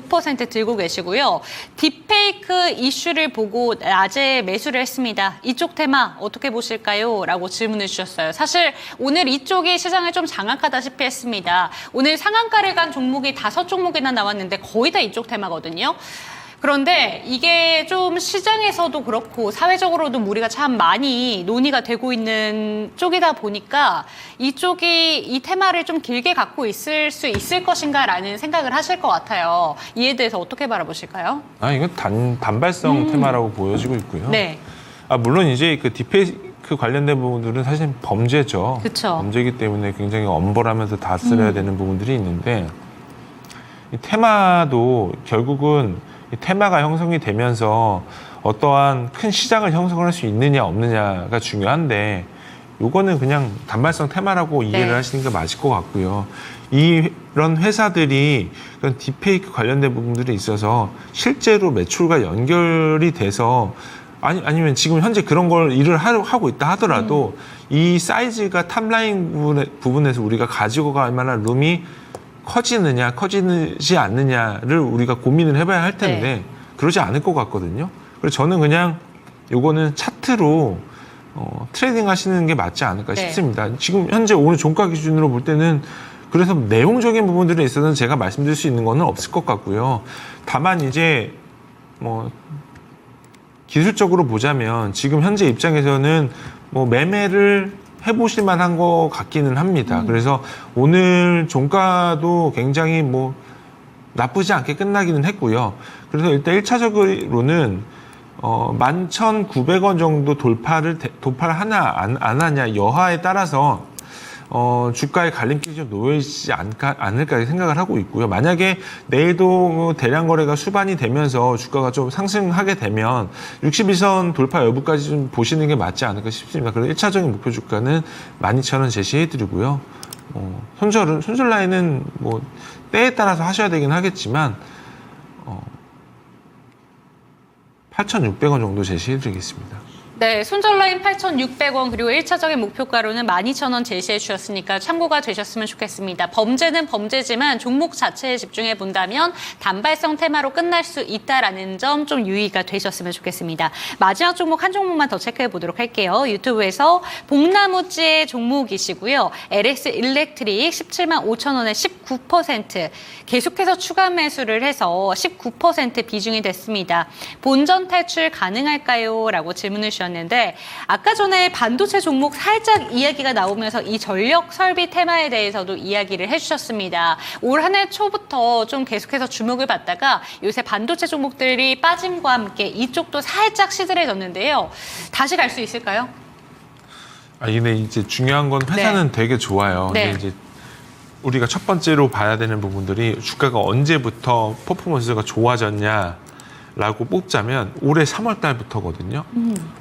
15% 들고 계시고요. 딥페이크 이슈를 보고 낮에 매수를 했습니다. 이쪽 테마 어떻게 보실까요? 라고 질문을 주셨어요. 사실 오늘 이쪽이 시장을 좀 장악하다시피 했습니다. 오늘 상한가를 간 종목이 5종목이나 나왔는데 거의 다 이쪽 테마거든요. 그런데 이게 좀 시장에서도 그렇고 사회적으로도 우리가 참 많이 논의가 되고 있는 쪽이다 보니까 이쪽이 이 테마를 좀 길게 갖고 있을 수 있을 것인가라는 생각을 하실 것 같아요. 이에 대해서 어떻게 바라보실까요? 이건 단발성 테마라고 보여지고 있고요. 네. 물론 이제 그 딥페이크 관련된 부분들은 사실 범죄죠. 그쵸. 범죄이기 때문에 굉장히 엄벌하면서 다스려야 되는 부분들이 있는데 이 테마도 결국은 이 테마가 형성이 되면서 어떠한 큰 시장을 형성할 수 있느냐 없느냐가 중요한데 요거는 그냥 단발성 테마라고 이해를 하시는 게 맞을 것 같고요. 이런 회사들이 그런 딥페이크 관련된 부분들이 있어서 실제로 매출과 연결이 돼서 아니면 지금 현재 그런 걸 일을 하고 있다 하더라도 이 사이즈가 탑라인 부분에서 우리가 가지고 갈 만한 룸이 커지느냐 커지지 않느냐를 우리가 고민을 해봐야 할 텐데 그러지 않을 것 같거든요. 그래서 저는 그냥 요거는 차트로 트레이딩 하시는 게 맞지 않을까 싶습니다. 지금 현재 오늘 종가 기준으로 볼 때는 그래서 내용적인 부분들에 있어서는 제가 말씀드릴 수 있는 거는 없을 것 같고요. 다만 이제 뭐 기술적으로 보자면 지금 현재 입장에서는 뭐 매매를 해보실 만한 것 같기는 합니다. 그래서 오늘 종가도 굉장히 뭐 나쁘지 않게 끝나기는 했고요. 그래서 일단 1차적으로는 11,900원 정도 돌파를 하나 안 하냐 여하에 따라서 주가의 갈림길이 좀 놓여있지 않을까 생각을 하고 있고요. 만약에 내일도 뭐 대량 거래가 수반이 되면서 주가가 좀 상승하게 되면 61선 돌파 여부까지 좀 보시는 게 맞지 않을까 싶습니다. 그래서 1차적인 목표 주가는 12,000원 제시해드리고요. 손절 라인은 뭐 때에 따라서 하셔야 되긴 하겠지만 8,600원 정도 제시해드리겠습니다. 네, 손절 라인 8,600원 그리고 1차적인 목표가로는 12,000원 제시해 주셨으니까 참고가 되셨으면 좋겠습니다. 범죄는 범죄지만 종목 자체에 집중해 본다면 단발성 테마로 끝날 수 있다라는 점 좀 유의가 되셨으면 좋겠습니다. 마지막 종목 한 종목만 더 체크해 보도록 할게요. 유튜브에서 봉나무찌의 종목이시고요. LS 일렉트릭 17만 5천 원에 19% 계속해서 추가 매수를 해서 19% 비중이 됐습니다. 본전 탈출 가능할까요? 라고 질문을 주셨는데 아까 전에 반도체 종목 살짝 이야기가 나오면서 이 전력 설비 테마에 대해서도 이야기를 해주셨습니다. 올 한 해 초부터 좀 계속해서 주목을 받다가 요새 반도체 종목들이 빠짐과 함께 이쪽도 살짝 시들해졌는데요. 다시 갈 수 있을까요? 근데 이제 중요한 건 회사는 되게 좋아요. 근데 이제 우리가 첫 번째로 봐야 되는 부분들이 주가가 언제부터 퍼포먼스가 좋아졌냐 라고 뽑자면 올해 3월 달부터거든요.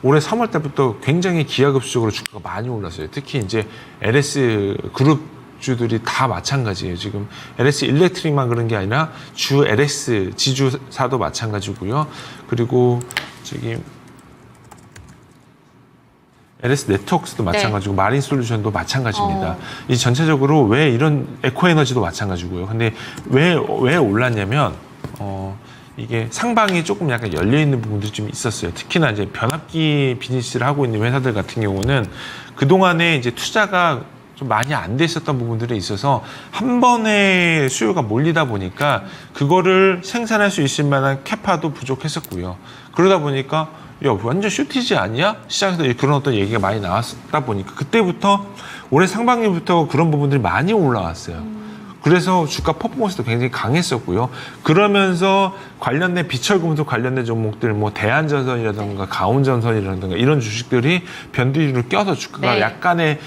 올해 3월 달부터 굉장히 기하급수적으로 주가가 많이 올랐어요. 특히 이제 LS 그룹주들이 다 마찬가지예요. 지금 LS 일렉트릭만 그런 게 아니라 주 LS 지주사도 마찬가지고요. 그리고 지금 LS 네트워크스도 마찬가지고 마린 솔루션도 마찬가지입니다. 이 전체적으로 왜 이런 에코에너지도 마찬가지고요. 근데 왜 올랐냐면 이게 상방이 조금 약간 열려있는 부분들이 좀 있었어요. 특히나 이제 변압기 비즈니스를 하고 있는 회사들 같은 경우는 그동안에 이제 투자가 좀 많이 안 돼 있었던 부분들에 있어서 한 번에 수요가 몰리다 보니까 그거를 생산할 수 있을 만한 캐파도 부족했었고요. 그러다 보니까 야, 완전 슈티지 아니야? 시장에서 그런 어떤 얘기가 많이 나왔다 보니까 그때부터 올해 상반기부터 그런 부분들이 많이 올라왔어요. 그래서 주가 퍼포먼스도 굉장히 강했었고요. 그러면서 관련된 비철금속 관련된 종목들, 뭐 대한전선이라든가 가온전선이라든가 이런 주식들이 변두리를 껴서 주가가 약간의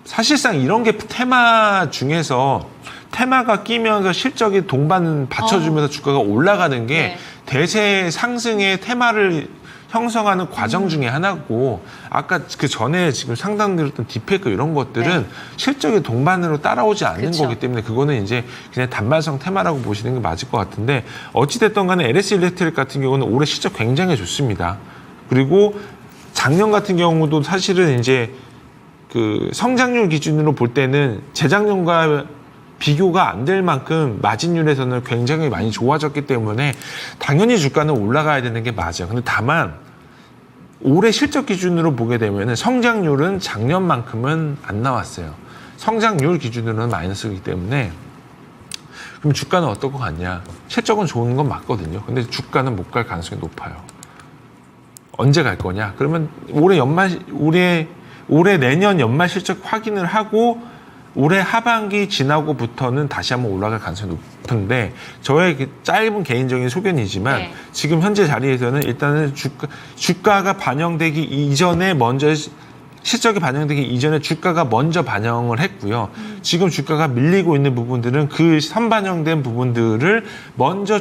사실상 이런 게 테마 중에서 테마가 끼면서 실적이 동반 받쳐주면서 주가가 올라가는 게 대세 상승의 테마를 형성하는 과정 중에 하나고 아까 그 전에 지금 상담드렸던 딥페이크 이런 것들은 실적이 동반으로 따라오지 않는 거기 때문에 그거는 이제 그냥 단발성 테마라고 보시는 게 맞을 것 같은데 어찌됐든 간에 LS 일렉트릭 같은 경우는 올해 실적 굉장히 좋습니다. 그리고 작년 같은 경우도 사실은 이제 그 성장률 기준으로 볼 때는 재작년과 비교가 안 될 만큼 마진율에서는 굉장히 많이 좋아졌기 때문에 당연히 주가는 올라가야 되는 게 맞아요. 근데 다만 올해 실적 기준으로 보게 되면 성장률은 작년만큼은 안 나왔어요. 성장률 기준으로는 마이너스이기 때문에 그럼 주가는 어떨 것 같냐? 실적은 좋은 건 맞거든요. 근데 주가는 못 갈 가능성이 높아요. 언제 갈 거냐? 그러면 올해 내년 연말 실적 확인을 하고 올해 하반기 지나고부터는 다시 한번 올라갈 가능성이 높은데 저의 짧은 개인적인 소견이지만 네. 지금 현재 자리에서는 일단은 주가가 반영되기 이전에 먼저 실적이 반영되기 이전에 주가가 먼저 반영을 했고요. 지금 주가가 밀리고 있는 부분들은 그 선반영된 부분들을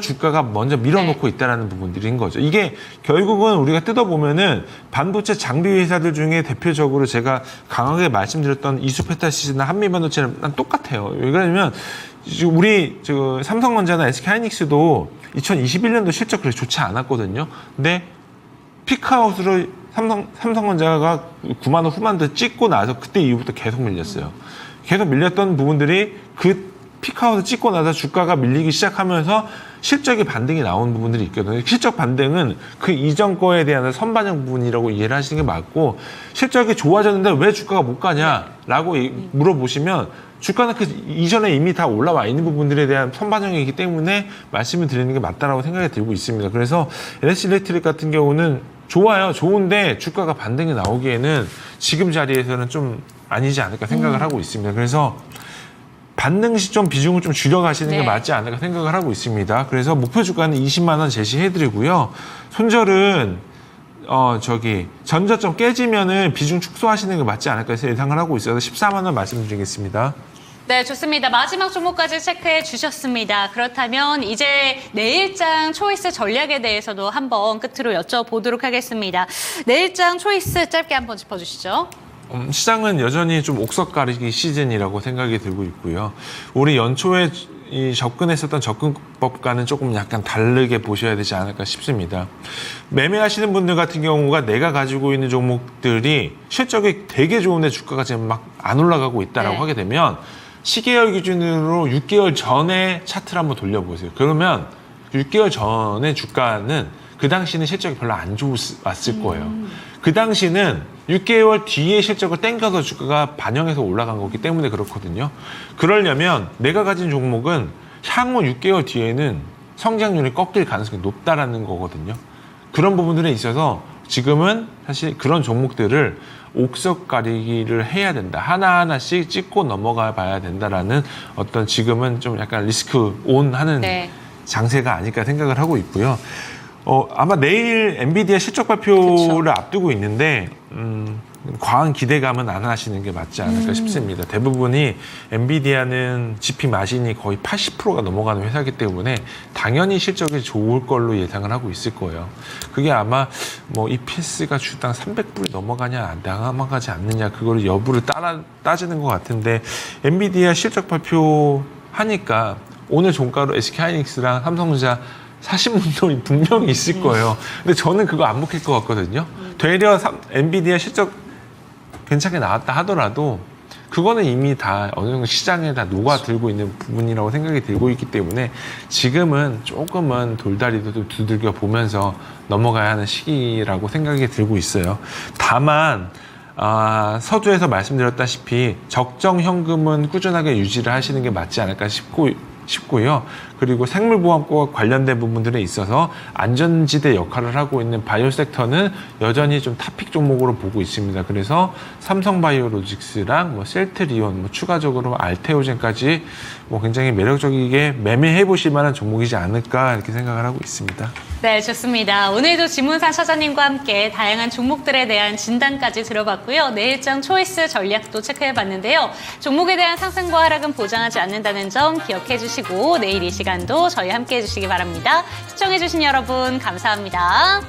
주가가 먼저 밀어놓고 있다는 부분들인 거죠. 이게 결국은 우리가 뜯어보면은 반도체 장비 회사들 중에 대표적으로 제가 강하게 말씀드렸던 이수페타시스나 한미반도체는 똑같아요. 왜 그러냐면 우리 삼성전자나 SK하이닉스도 2021년도 실적 그렇게 좋지 않았거든요. 근데 피크아웃으로 삼성전자가 9만 원 후반대 찍고 나서 그때 이후부터 계속 밀렸어요. 계속 밀렸던 부분들이 그 피크아웃을 찍고 나서 주가가 밀리기 시작하면서 실적이 반등이 나온 부분들이 있거든요. 실적 반등은 그 이전 거에 대한 선반영 부분이라고 이해를 하시는 게 맞고 실적이 좋아졌는데 왜 주가가 못 가냐라고 물어보시면 주가는 그 이전에 이미 다 올라와 있는 부분들에 대한 선반영이기 때문에 말씀을 드리는 게 맞다라고 생각이 들고 있습니다. 그래서 LS일렉트릭 같은 경우는 좋아요. 좋은데 주가가 반등이 나오기에는 지금 자리에서는 좀 아니지 않을까 생각을 하고 있습니다. 그래서 반등 시점 비중을 좀 줄여가시는 게 맞지 않을까 생각을 하고 있습니다. 그래서 목표 주가는 20만 원 제시해드리고요. 손절은 전저점 깨지면은 비중 축소하시는 게 맞지 않을까 해서 예상을 하고 있어서 14만 원 말씀드리겠습니다. 네, 좋습니다. 마지막 종목까지 체크해 주셨습니다. 그렇다면 이제 내일장 초이스 전략에 대해서도 한번 끝으로 여쭤보도록 하겠습니다. 내일장 초이스 짧게 한번 짚어주시죠. 시장은 여전히 좀 옥석 가리기 시즌이라고 생각이 들고 있고요. 우리 연초에 접근했었던 접근법과는 조금 약간 다르게 보셔야 되지 않을까 싶습니다. 매매하시는 분들 같은 경우가 내가 가지고 있는 종목들이 실적이 되게 좋은데 주가가 지금 막 안 올라가고 있다라고 하게 되면 시계열 기준으로 6개월 전에 차트를 한번 돌려보세요. 그러면 6개월 전에 주가는 그 당시는 실적이 별로 안 좋았을 거예요. 그 당시는 6개월 뒤에 실적을 땡겨서 주가가 반영해서 올라간 거기 때문에 그렇거든요. 그러려면 내가 가진 종목은 향후 6개월 뒤에는 성장률이 꺾일 가능성이 높다라는 거거든요. 그런 부분들에 있어서 지금은 사실 그런 종목들을 옥석 가리기를 해야 된다. 하나하나씩 찍고 넘어가 봐야 된다라는 어떤 지금은 좀 약간 리스크 온 하는 장세가 아닐까 생각을 하고 있고요. 아마 내일 엔비디아 실적 발표를 앞두고 있는데 과한 기대감은 안 하시는 게 맞지 않을까 싶습니다. 대부분이 엔비디아는 GP 마진이 거의 80%가 넘어가는 회사이기 때문에 당연히 실적이 좋을 걸로 예상을 하고 있을 거예요. 그게 아마 뭐 EPS가 주당 300불이 넘어가냐 안 넘어가지 않느냐 그걸 여부를 따지는 것 같은데 엔비디아 실적 발표하니까 오늘 종가로 SK하이닉스랑 삼성전자 사신 분들이 분명히 있을 거예요. 근데 저는 그거 안 먹힐 것 같거든요. 되려 엔비디아 실적 괜찮게 나왔다 하더라도 그거는 이미 다 어느 정도 시장에 다 녹아들고 있는 부분이라고 생각이 들고 있기 때문에 지금은 조금은 돌다리도 두들겨 보면서 넘어가야 하는 시기라고 생각이 들고 있어요. 다만 서두에서 말씀드렸다시피 적정 현금은 꾸준하게 유지를 하시는 게 맞지 않을까 싶고요. 그리고 생물보험과 관련된 부분들에 있어서 안전지대 역할을 하고 있는 바이오 섹터는 여전히 좀 탑픽 종목으로 보고 있습니다. 그래서 삼성바이오로직스랑 셀트리온, 추가적으로 알테오젠까지 굉장히 매력적이게 매매해 보실 만한 종목이지 않을까 이렇게 생각을 하고 있습니다. 네, 좋습니다. 오늘도 지문산 차장님과 함께 다양한 종목들에 대한 진단까지 들어봤고요. 내일장 초이스 전략도 체크해봤는데요. 종목에 대한 상승과 하락은 보장하지 않는다는 점 기억해 주시고 내일 이 시간도 저희 함께 해주시기 바랍니다. 시청해주신 여러분 감사합니다.